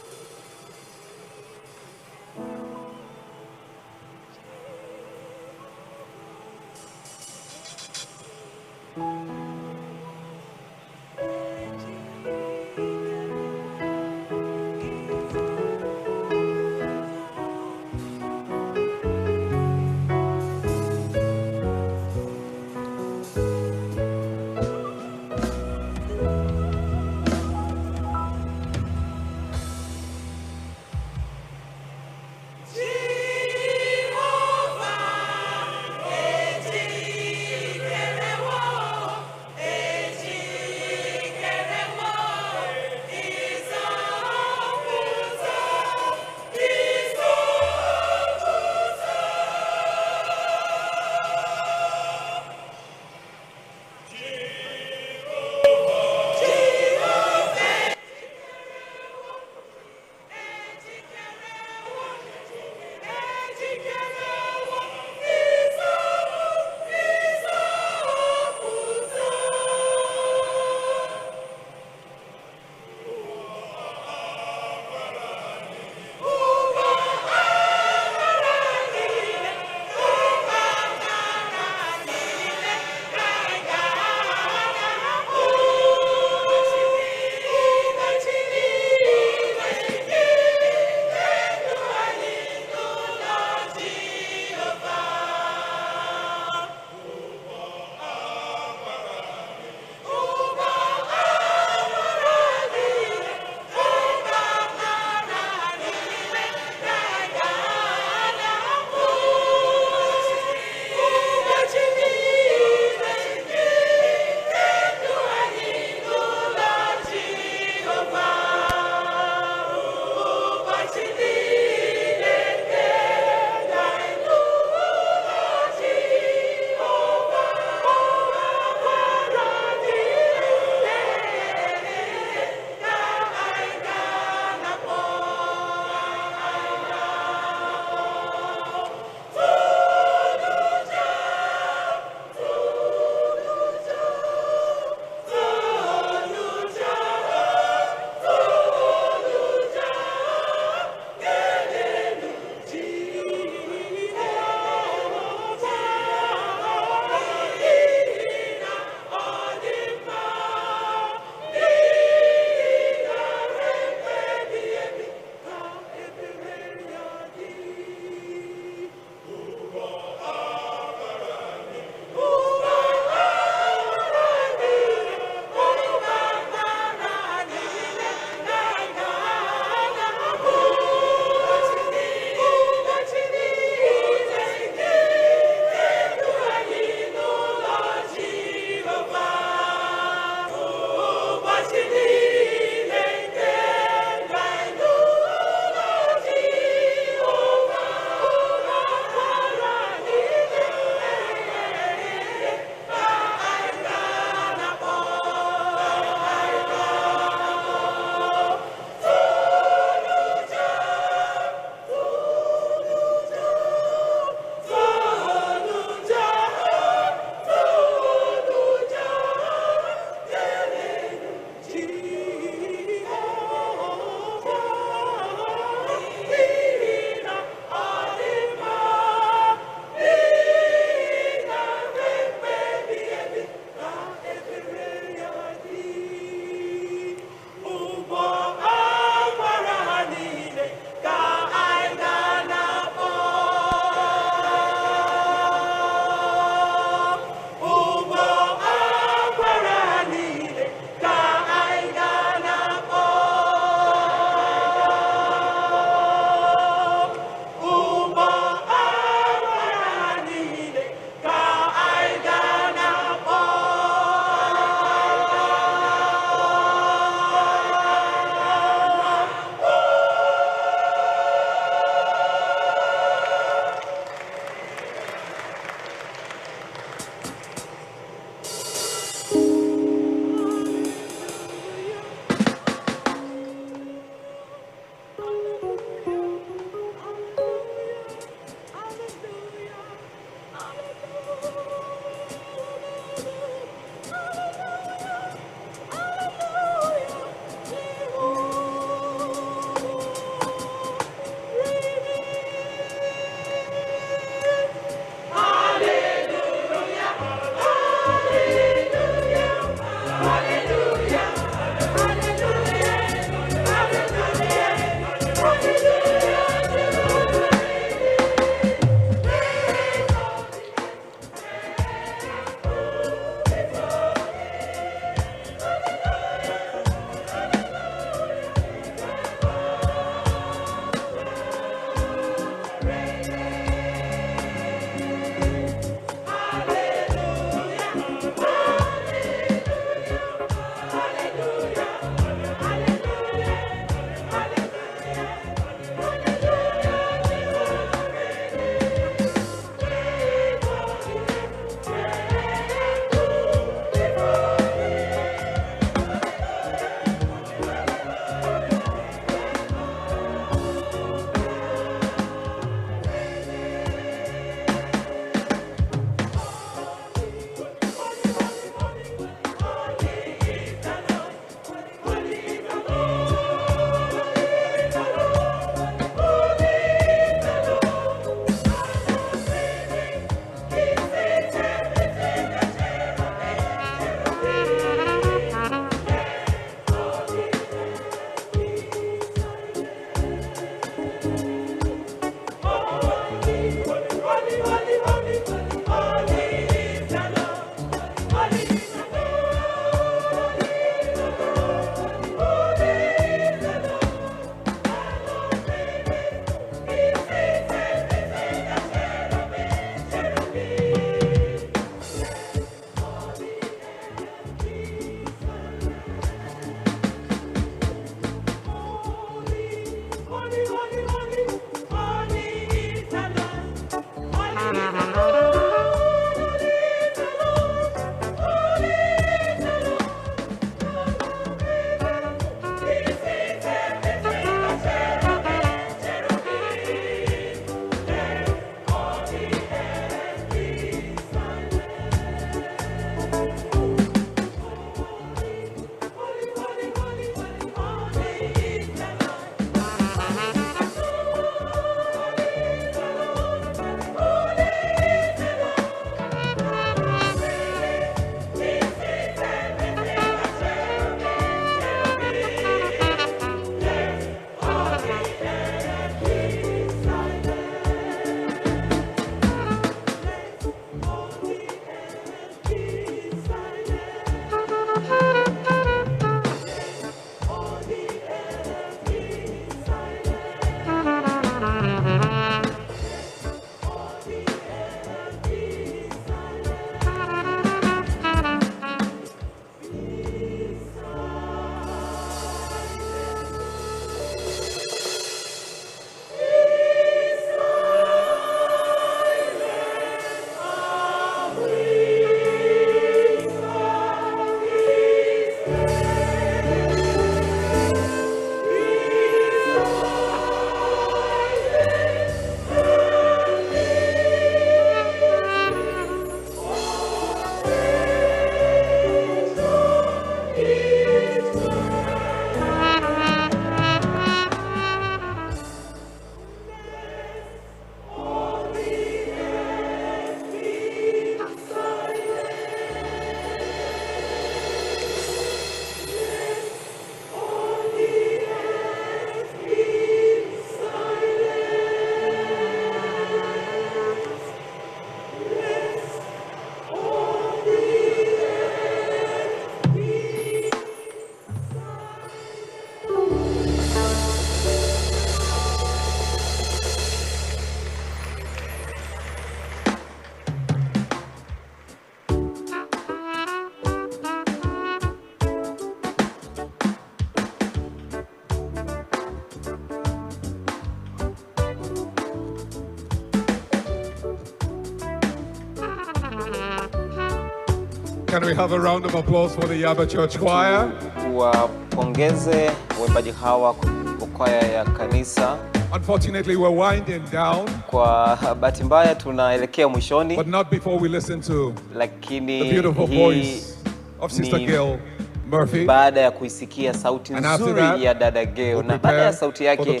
Can we have a round of applause for the Yaba Church Choir?
Wapongeze waimbaji hawa kwa kwaya ya kanisa.
Unfortunately, we're winding down.
Kwa bahati mbaya tunaelekea mwishoni.
But not before we listen to
lakini
the beautiful voice of Sister Gail Murphy.
Baada ya kuisikia sauti nzuri ya dada Gail na baada ya sauti yake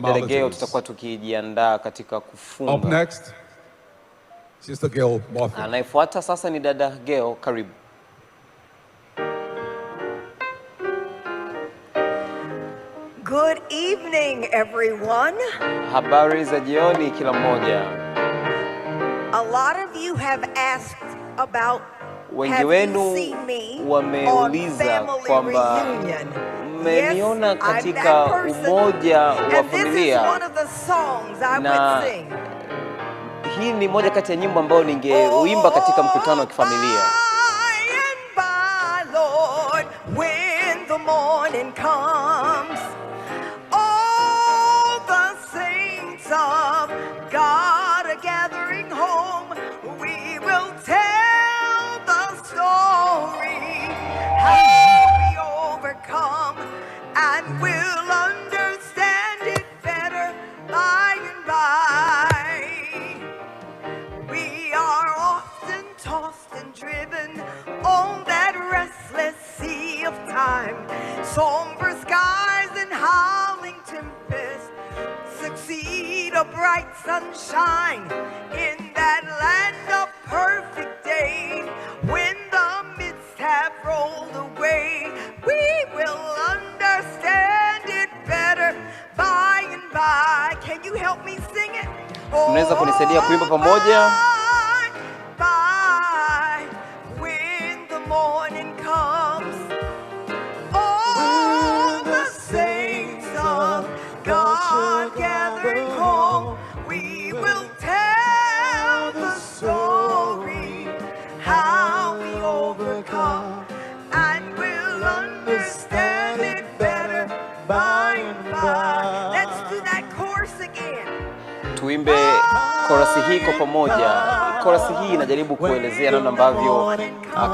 dada Gail tutakuwa tukijiandaa katika kufunga.
Up next, Sister Gail Murphy.
Anayefuata sasa ni dada Gail, karibu.
Good evening, everyone.
Habari za jioni kila mmoja.
A lot of you have asked about
wengi wenu wameuliza kwamba mmeniona katika umoja wa familia, na hii ni moja kati ya nyimbo ambayo ningeuimba katika mkutano wa kifamilia.
And we'll understand it better by and by. We are often tossed and driven on that restless sea of time. Somber skies and howling tempests succeed a bright sunshine in that land of perfect day. When the mists have rolled away, we will understand it better by and by. Can you help me sing it?
Mnaweza kunisaidia kuimba pamoja?
When the morning comes, all the saints of God gathering home, we will tell the story how we overcome, and we'll understand it better by and by. Let's do that chorus again.
Tuimbe korasi hii kwa pamoja. Korasi hii inajaribu kuelezea namna ambavyo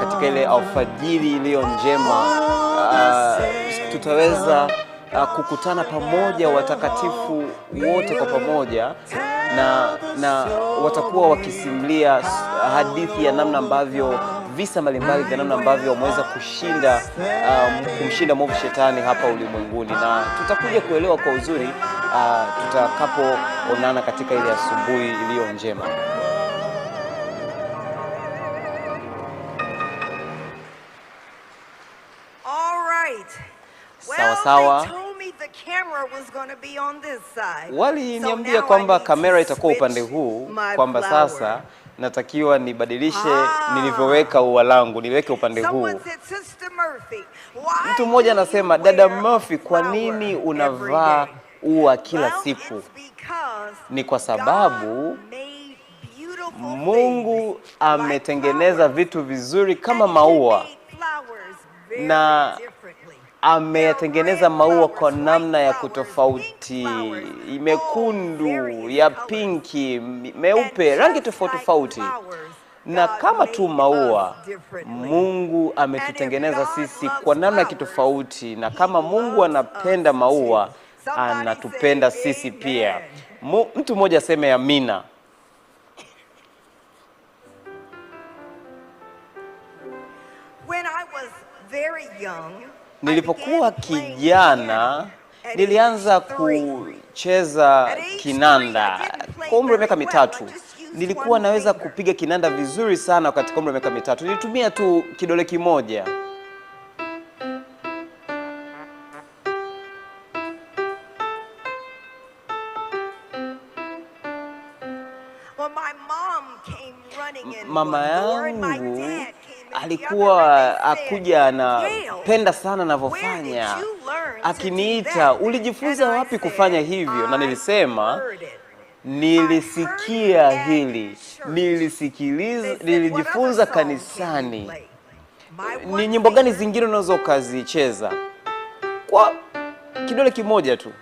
katika ile alfajiri iliyo njema tutaweza kukutana pamoja watakatifu wote kwa pamoja, na watakuwa wakisimulia hadithi ya namna ambavyo visa mbalimbali vya namna ambavyo wameweza kumshinda mwovu shetani hapa ulimwenguni, na tutakuja kuelewa kwa uzuri tutakapoonana katika ile asubuhi iliyo njema. Sawa. Waliniambia kwamba kamera itakuwa upande huu, kwamba sasa natakiwa nibadilishe nilivyoweka ua langu, niweke upande huu. Mtu mmoja anasema, dada Murphy, kwa nini unavaa ua kila siku? Ni kwa sababu Mungu ametengeneza vitu vizuri kama maua, na ameyatengeneza maua kwa namna ya kutofauti, mekundu, ya pinki, meupe, rangi tofauti tofauti. Na kama tu maua, Mungu ametutengeneza sisi kwa namna kitofauti, na kama Mungu anapenda maua, anatupenda sisi pia. Mtu mmoja aseme amina. Nilipokuwa kijana, nilianza kucheza kinanda kwa umri wa miaka 3. Nilikuwa naweza kupiga kinanda vizuri sana katika umri wa miaka 3. Nilitumia tu kidole kimoja. Mama yangu alikuwa akuja anapenda sana ninavyofanya, akiniita, ulijifunza wapi kufanya hivyo? Na nilisema, nilisikia hili, nilijifunza kanisani. Ni nyimbo gani zingine unaweza ukazicheza? Kwa kidole kimoja tu.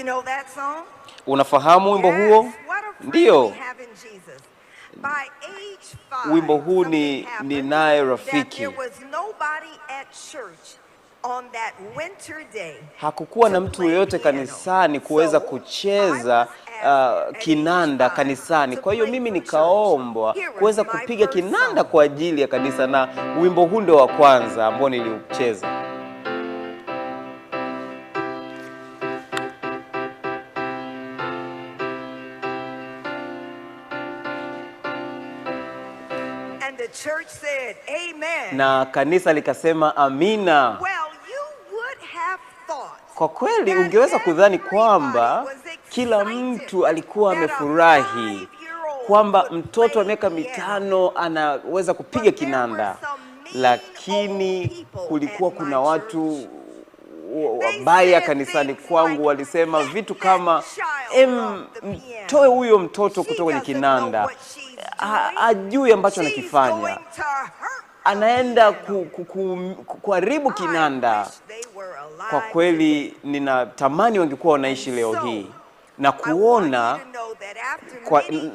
know that song?
Unafahamu wimbo huo?
Yes. What a friend
Ndiyo.
we have in Jesus. By age 5,
Wimbo huu
something
ni
happened
naye
that
rafiki.
there was nobody at church on that winter day.
Hakukuwa na mtu yeyote kanisani kuweza kucheza kinanda kanisani. Kwa hiyo mimi nikaombwa kuweza kupiga kinanda kwa ajili ya kanisa, na wimbo huu ndio wa kwanza ambao niliucheza.
And the church said, Amen.
Na kanisa likasema amina.
Well, you would have thought
Kwa kweli ungeweza kudhani kwamba kila mtu alikuwa amefurahi kwamba mtoto wa miaka 5 anaweza kupiga kinanda, lakini kulikuwa kuna watu wabaya kanisani kwangu walisema vitu kama mtoe huyo mtoto kutoka kwenye kinanda, ajui ambacho anakifanya, anaenda kuharibu kinanda. Kwa kweli ninatamani wangekuwa wanaishi leo hii na kuona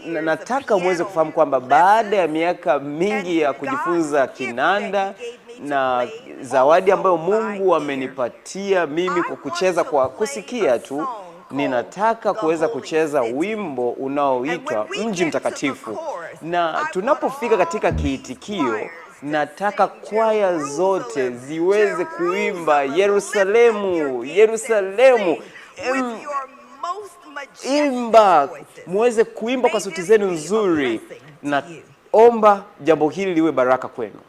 nataka muweze kufahamu kwamba baada ya miaka mingi ya kujifunza kinanda na zawadi ambayo Mungu amenipatia mimi kwa kucheza kwa kusikia tu, ninataka kuweza kucheza wimbo unaoitwa Mji Mtakatifu. Na tunapofika katika kiitikio, nataka kwaya zote ziweze kuimba Yerusalemu, Yerusalemu. Imba, muweze kuimba kwa sauti zenu nzuri, na omba jambo hili liwe baraka kwenu.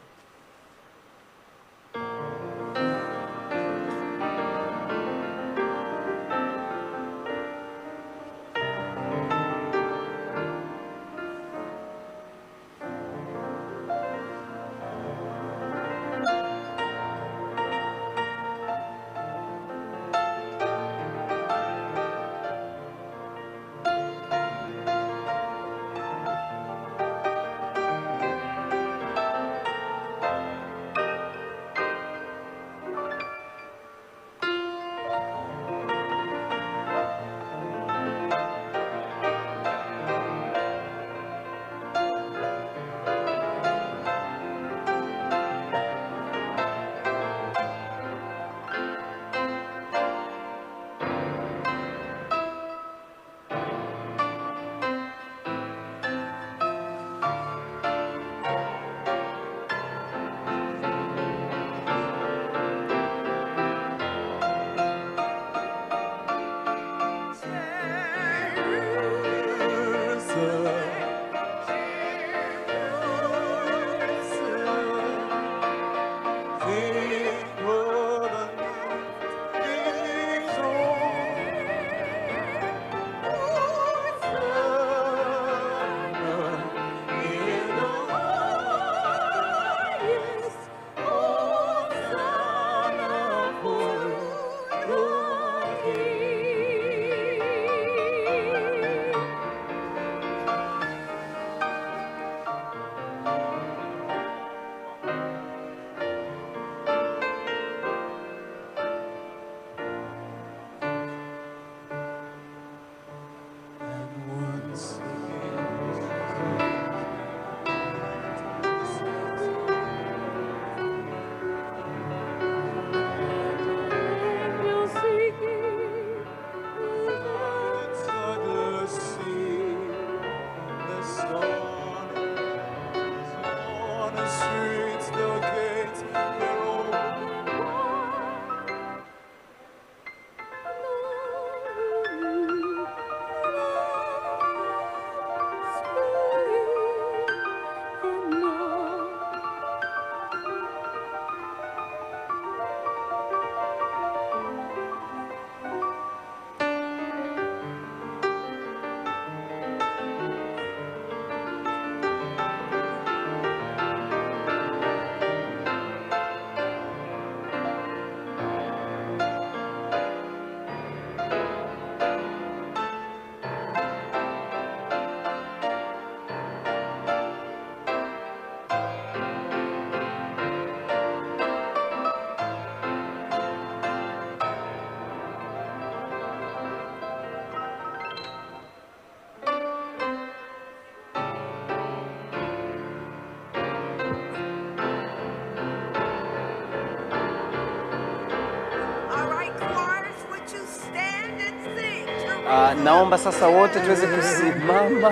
Naomba sasa wote tuweze kusimama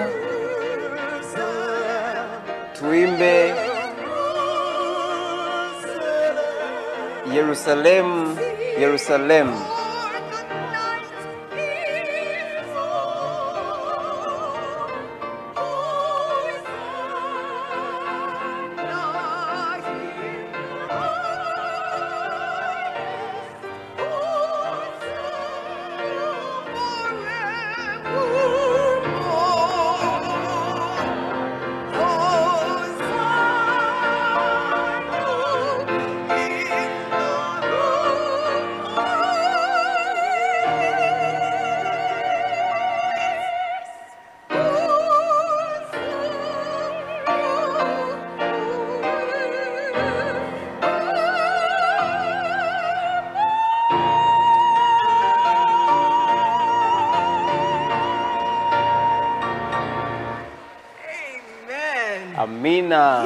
tuimbe Yerusalemu, Yerusalemu. Amina.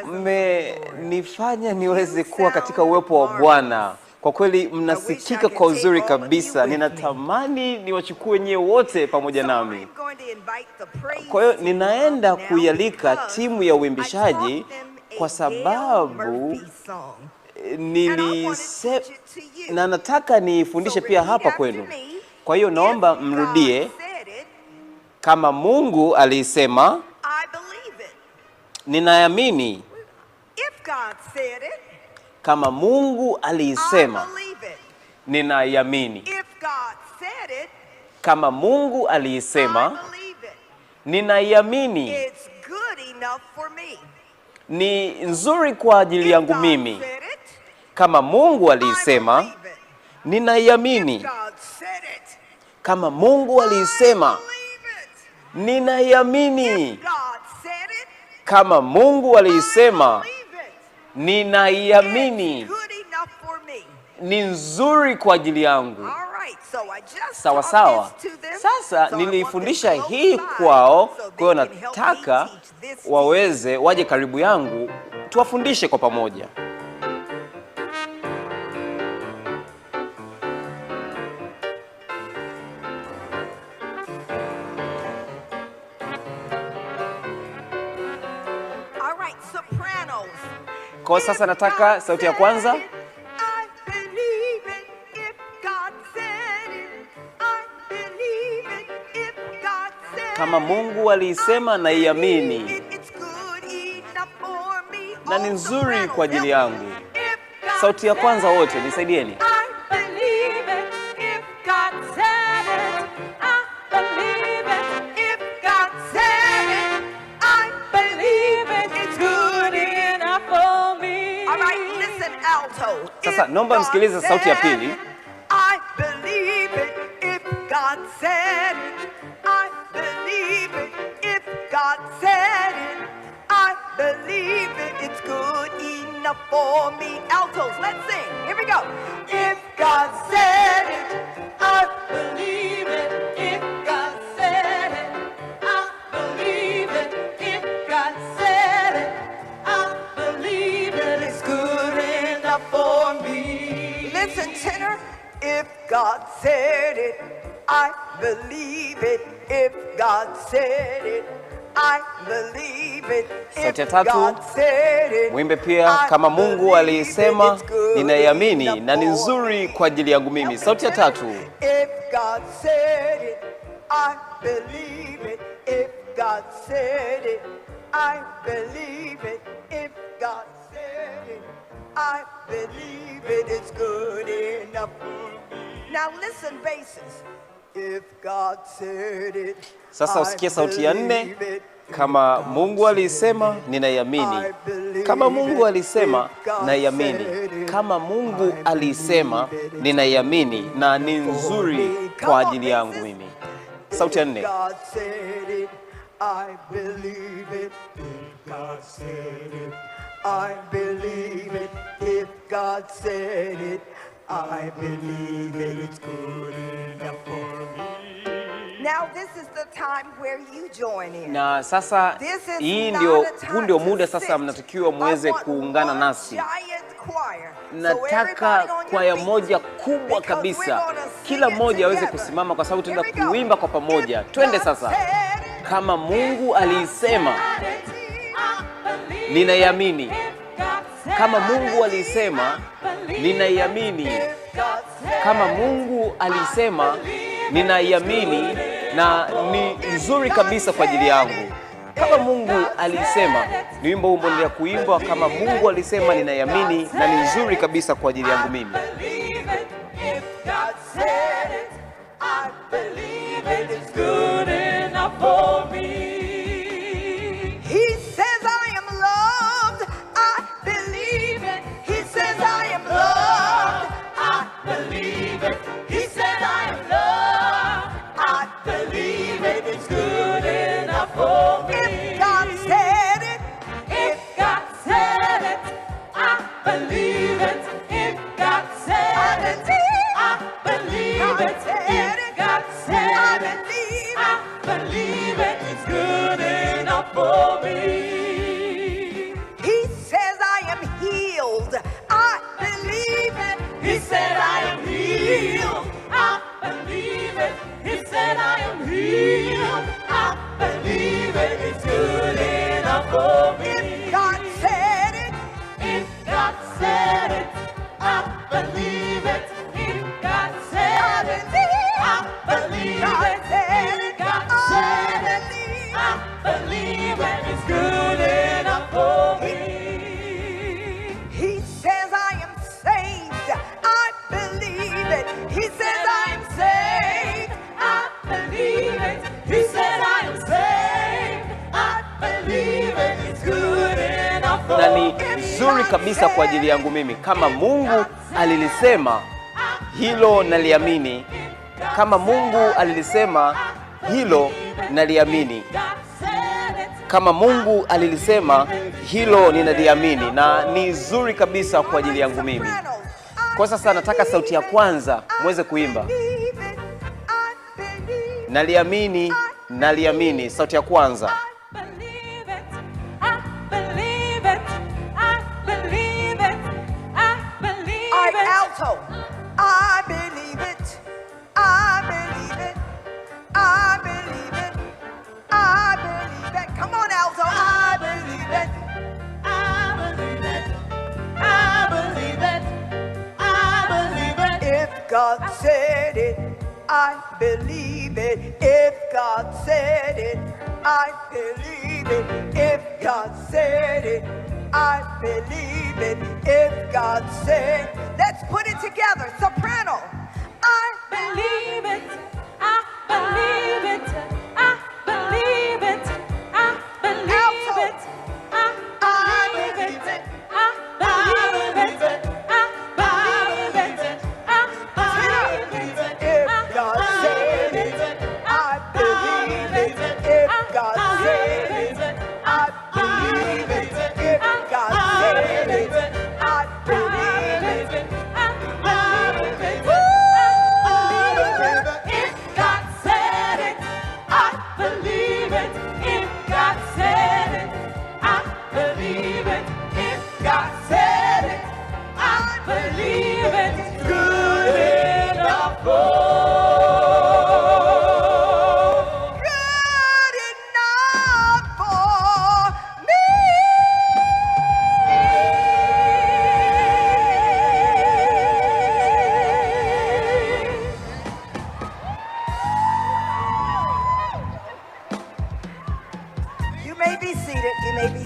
Mmenifanya niweze kuwa katika uwepo wa Bwana. Kwa kweli mnasikika kwa uzuri kabisa. Ninatamani niwachukue nyewe wote pamoja nami. Kwa hiyo ninaenda kuialika timu ya uimbishaji kwa sababu na nataka nifundishe pia hapa kwenu. Kwa hiyo naomba mrudie kama Mungu alisema. Ninayamini. Kama Mungu alisema. Ninayamini. Kama Mungu alisema. Ninayamini. Ni nzuri kwa ajili yangu mimi. Kama Mungu alisema. Ninayamini. Kama Mungu alisema. Ninayamini. Kama Mungu alisema, ninaiamini. Ni nzuri kwa ajili yangu. Sawa sawa. Sasa nilifundisha hii kwao, kwa hiyo nataka waje karibu yangu tuwafundishe kwa pamoja. Kwa sasa nataka sauti ya kwanza. Kama Mungu alisema naiamini. Na ni nzuri kwa ajili yangu. Sauti ya kwanza wote nisaidieni. Sasa naomba msikilize sauti ya pili.
I believe it if God said it. I believe it if God said it. I believe it, it's good enough for me. Altos, let's sing. Here we go. If God said it, I believe it. If God said it, I believe it. If God said it, I believe it, it's good enough for me. Listen, tenor. If God said it, I believe it. If God said it, I believe it.
Sauti ya tatu, mwimbe pia kama Mungu alisema, ninaiamini na ni nzuri kwa ajili yangu mimi. Sauti ya tatu.
If God said it, I believe it. If God said it, I believe it. If God said it, I believe it, it's good enough for me. Now listen, basses. If God said it,
sasa usikie sauti ya nne. Kama Mungu alisema, ninaiamini. Kama Mungu alisema, naiamini. Kama Mungu alisema, ninaiamini na ni nzuri kwa ajili yangu mimi. Sauti ya nne.
I believe it. If God said it, I believe it. If God said it, I believe it. It's good enough for me. Now this is the time where you join in.
Na sasa huu ndio muda sasa mnatakiwa muweze kuungana nasi. Nataka kwaya moja kubwa kabisa kila mmoja aweze kusimama kwa sababu tunaenda kuimba kwa pamoja. Twende sasa. Kama Mungu alisema, ninaiamini. Kama Mungu alisema, ninaiamini. Kama Mungu alisema, ninaiamini na ni nzuri kabisa kwa ajili yangu. Kama Mungu alisema, ni wimbo huu mbona kuimba. Kama Mungu alisema, ninaiamini na ni nzuri kabisa kwa ajili yangu mimi. Na ni nzuri kabisa kwa ajili yangu mimi. Kama Mungu alilisema, hilo naliamini. Kama Mungu alilisema, hilo naliamini. Kama Mungu alilisema, hilo ninaliamini na ni nzuri kabisa kwa ajili yangu mimi. Kwa sasa nataka sauti ya kwanza muweze kuimba. Naliamini, naliamini. Sauti ya kwanza.
Alto. I believe it. I believe it. I believe it. I believe it. Come on, alto. I believe it. I believe it. I believe it. I believe it. If God said it, I believe it. If God said it, I believe it. If God said it, I believe it. If God said, let's put it together. Soprano. I believe it. I believe it. I believe it. I believe it. I believe it. I believe it. I believe it. I believe it. If God said it, I believe it. If God said it, I believe it. If God said it, I believe it. I believe it. If God said it, I believe it. If God said it, I believe it. If God said it, I believe it. Good enough for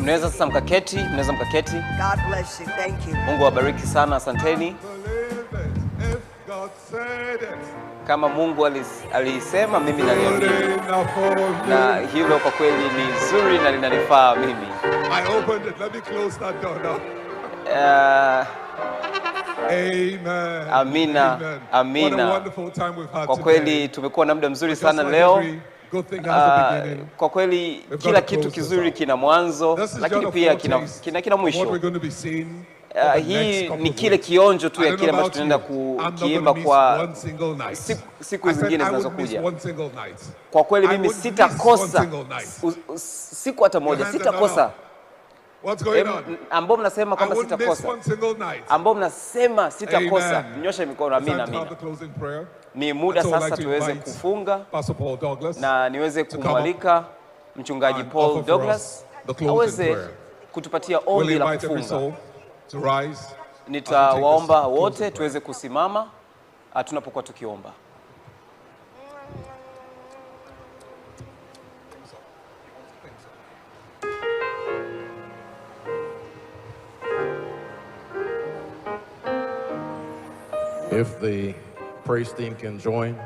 Mnaweza sasa mkaketi, mnaweza mkaketi.
God bless you. Thank you.
Mungu awabariki sana, asanteni. Kama Mungu alisema, mimi naliamini. Na hilo kwa kweli ni zuri na linanifaa mimi.
I opened it. Let me close that door now. Amen.
Amina.
Amen.
Amina.
What a wonderful time we've had
kwa kweli tumekuwa na muda mzuri sana leo. Kwa kweli kila kitu kizuri kina mwanzo, lakini pia kina mwisho. Hii ni kile kionjo tu ya kile ambacho tunaenda kukiimba kwa siku zingine zinazokuja. Kwa kweli mimi sitakosa siku hata moja, sitakosa
What's going on?
Ambao mnasema
I
kwamba
wouldn't miss
sitakosa.
one single night.
Ambao mnasema sitakosa.
Amen.
Nyosha mikono.
It's
Amina,
time to have
amina.
the closing prayer.
Ni muda
And so I'd
sasa
like to
tuweze
invite
kufunga
Pastor Paul Douglas
na niweze
to come
kumwalika mchungaji
and
Paul
offer for
Douglas
us the closing
aweze
prayer.
kutupatia
We'll
ombi la
invite every
kufunga.
soul to rise.
Nitawaomba
closing
wote
prayer.
tuweze kusimama tunapokuwa tukiomba.
If the praise team can join,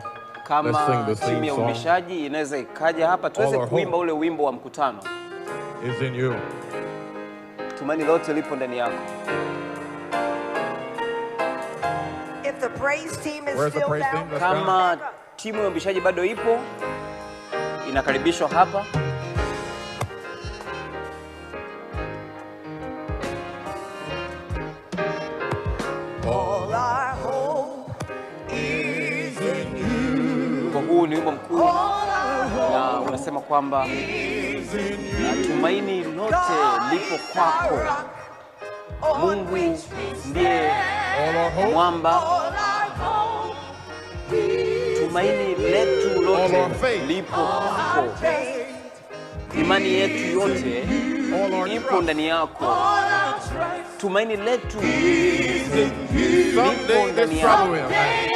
Kama
let's sing the
timu
theme
ya
song.
umbishaji inaweza ikaja hapa tuweze
All our
kuimba
hope
ule wimbo wa mkutano.
is in you.
Tumaini lote lipo ndani yako.
If the praise team is
Where's the
still
praise
down,
team? Let's go.
Kama timu ya umbishaji bado ipo, inakaribishwa hapa.
all our hope is in you.
Wimbo huu ni wimbo mkuu na unasema kwamba tumaini lote lipo kwako. Mungu ndiye
All our hope,
mwamba, tumaini letu
all
lote
our faith,
lipo kwako. Imani yetu yote
all our
ipo
trust.
ndani yako. Tumaini letu lipo
Someday
ndani
this
yako.
trouble will end.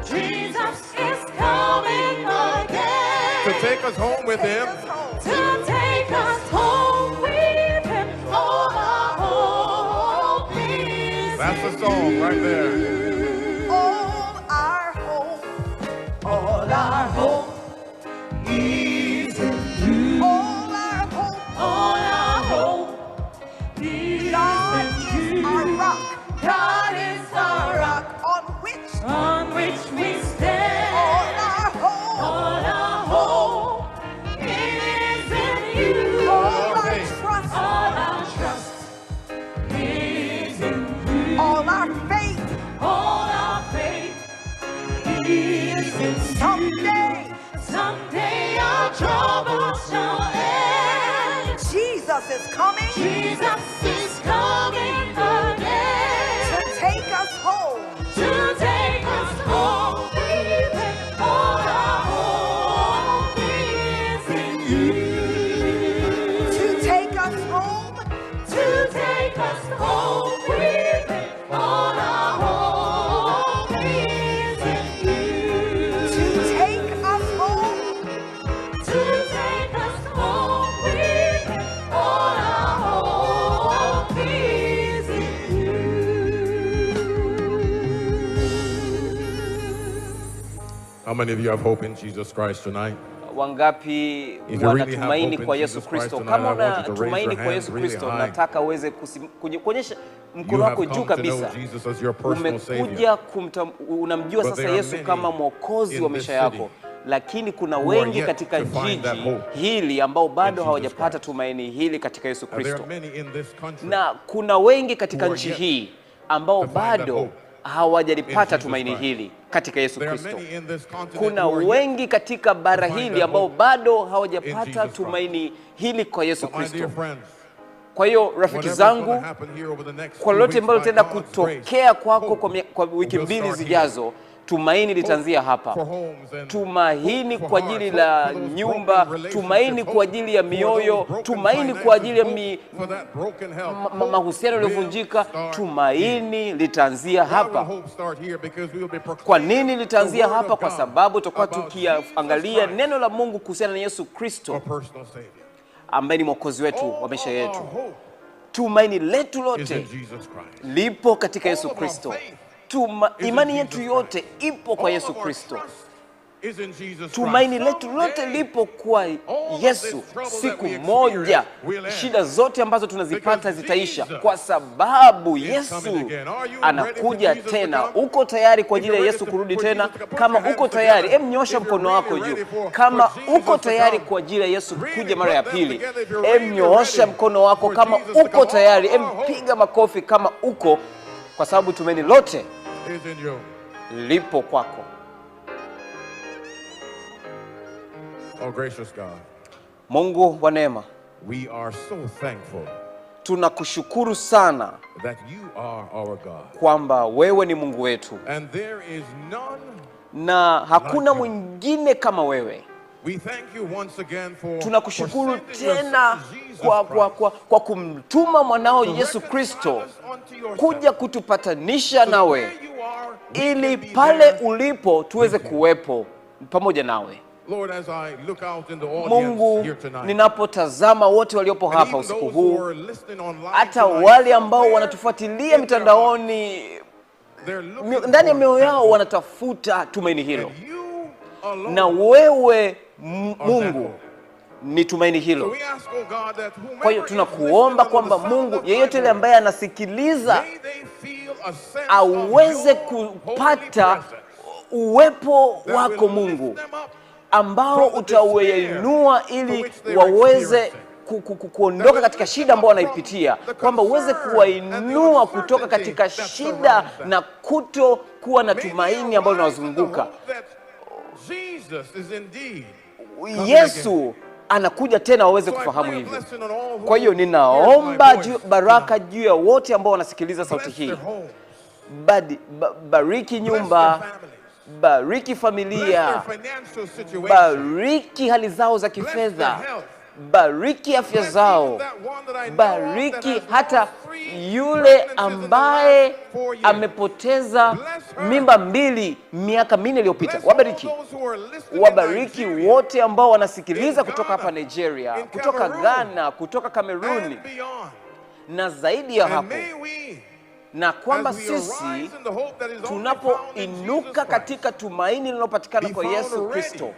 Jesus is coming again
To take us home with him.
to take us home with him. All our hope is
That's the song right there.
All our hope, all our hope is in you. All our hope,
all our hope.
God is our rock,
God is our rock
on which
we stand.
all our hope,
All our hope is in you.
all our
faith,
trust,
All our trust is in you.
all our faith.
All our faith is in you. Someday our troubles shall end.
Jesus is coming
Jesus is coming again
to take us home.
to take us home with him. All our hope is in you.
To take us home,
To take us home with him. All our hope is in you.
to take us home,
To take us home with him. All our hope is in you.
How many of you have hope in Jesus Christ tonight?
Wangapi
If you really have
wanatumaini
hope in
kwa Yesu
Jesus Christ
Kristo?
tonight,
Kama
I want you to raise
unatumaini
your
kwa
hands
Yesu
really
Kristo,
high.
nataka uweze kuonyesha
You
mkono
have
wako juu
come to know
kabisa.
Jesus as your personal Savior.
Umekuja unamjua
But
sasa
there are
Yesu
many
kama mwokozi
in
wa
this
maisha
city
yako, lakini kuna
who are
wengi
yet
katika
to find that
jiji
hope
hili ambao bado
Jesus
hawajapata
Christ.
tumaini hili katika Yesu
There
Kristo,
are many in this country
na kuna wengi katika
who are
nchi
yet
hii ambao
to find that
bado
hope
hawajalipata
in Jesus
tumaini
Christ.
hili katika Yesu
There are
Kristo.
many in this continent
Kuna
who are yet
wengi katika bara
to find
hili
that
ambao
hope
bado
in
hawajapata
Jesus Christ.
tumaini hili kwa Yesu
But my dear
Kristo.
friends,
Kwa hiyo rafiki
whatever's
zangu,
gonna happen here over the next
kwa
2
lolote
weeks
ambalo
by
litaenda
God's
kutokea
grace,
kwako
hope
kwa wiki
will
mbili
start here.
zijazo, tumaini litaanzia hapa.
for homes and
Tumaini
hope
kwa
for
ajili
hearts,
la
hope for those
nyumba,
broken relationships,
tumaini
hope
kwa ajili ya
for those
mioyo,
broken
tumaini kwa ajili ya
finances, hope for that broken health. Hope
mahusiano
will
yaliyovunjika.
start
Tumaini litaanzia
here. Why will
hapa.
hope start here? Because we will be
Kwa
proclaiming
nini litaanzia
the word
hapa?
of
Kwa
God
sababu tutakuwa
about
tukiangalia
Jesus Christ,
neno la Mungu kuhusiana na Yesu
our
Kristo
personal Savior.
ambaye ni mwokozi wetu wa maisha
All
yetu.
our hope
Tumaini letu
is
lote
in Jesus Christ.
lipo katika Yesu
All of our
Kristo.
faith is in
Imani
Jesus
yetu yote ipo kwa
All
Yesu
of our
Kristo.
trust is in Jesus
Tumaini
Christ.
letu lote
Someday,
lipo kwa
of
Yesu.
this trouble that
Siku
we
moja
experience will end.
shida zote ambazo tunazipata
Because
zitaisha,
Jesus
kwa sababu
is
Yesu
coming again. Are you
anakuja
ready for Jesus
tena.
to come?
Uko tayari kwa
If
ajili ya
you're
Yesu
ready
kurudi
for
tena?
Jesus to come,
Kama
put your
uko
hands
tayari,
together.
nyosha
If
mkono
you're
wako
really
juu.
ready for
Kama
Jesus
uko
to
tayari
come,
kwa ajili ya Yesu
really
kuja mara ya
put them
pili,
together. If you're really
nyosha
ready
mkono wako.
for
Kama
Jesus to
uko
come,
tayari,
all our hope
piga makofi kama uko, kwa sababu tumaini lote
is in you.
lipo kwako.
Oh, gracious God.
Mungu wa neema,
we are so thankful
tunakushukuru sana
that you are our God.
kwamba wewe ni Mungu wetu
And there is none.
na hakuna mwingine kama wewe.
We thank you once again for
Tunakushukuru
sending your
tena
son, Jesus
kwa kumtuma mwanao
Christ,
Yesu
to
Kristo
reconcile us unto yourself.
kuja kutupatanisha
So
nawe,
where you are, we
ili
can be
pale
there.
ulipo tuweze kuwepo pamoja nawe.
Lord, as I look out in the audience
Mungu,
here tonight,
ninapotazama wote waliopo
and
hapa
even
usiku
those who
huu,
are listening online
hata
tonight,
wale ambao
somewhere
wanatufuatilia
in their
mitandaoni,
they're looking
ndani ya
for
mioyo yao
hope.
wanatafuta tumaini hilo,
And you alone
na wewe
are that
Mungu
hope.
ni tumaini
So
hilo.
we ask, oh God, that whomever
Kwa hiyo
is
tunakuomba
listening
kwamba
under the sound
Mungu,
of my
yeyote yule
voice,
ambaye anasikiliza
may they feel a sense
aweze
of your holy
kupata
presence
uwepo
that
wako
will
Mungu,
lift them up
ambao
from the
utawainua
despair
ili
to which they are
waweze
experiencing.
kuondoka katika shida ambayo wanaipitia, kwamba uweze kuwainua kutoka katika shida na kuto kuwa na tumaini ambalo linawazunguka. Yesu anakuja tena waweze kufahamu hivyo. Kwa hiyo ninaomba baraka juu ya wote ambao wanasikiliza sauti hii. Bariki nyumba, bariki familia, bariki hali zao za kifedha, bariki afya zao, bariki hata yule ambaye amepoteza mimba 2 miaka 4 iliyopita. Wabariki, wabariki wote ambao wanasikiliza kutoka hapa Nigeria, kutoka Ghana, kutoka Kameruni na zaidi ya hapo, na kwamba sisi tunapoinuka katika tumaini linalopatikana kwa Yesu Kristo,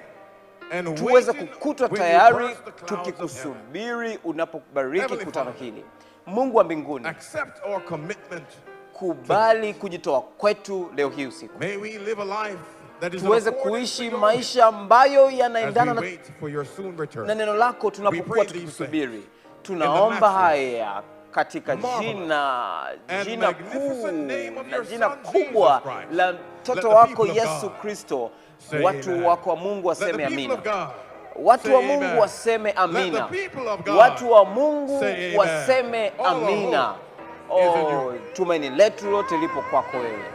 tuweze kukutwa tayari tukikusubiri unapobariki kutano hili. Mungu wa mbinguni, kubali kujitoa kwetu leo hii usiku. Tuweze kuishi maisha ambayo yanaendana na neno lako tunapokuwa tukikusubiri. Tunaomba haya katika jina kuu na jina kubwa la mtoto wako Yesu Kristo. Watu wako wa Mungu waseme amina. Watu wa Mungu waseme amina. Watu wa Mungu waseme amina. Oh, tumaini letu lote lipo kwako wewe.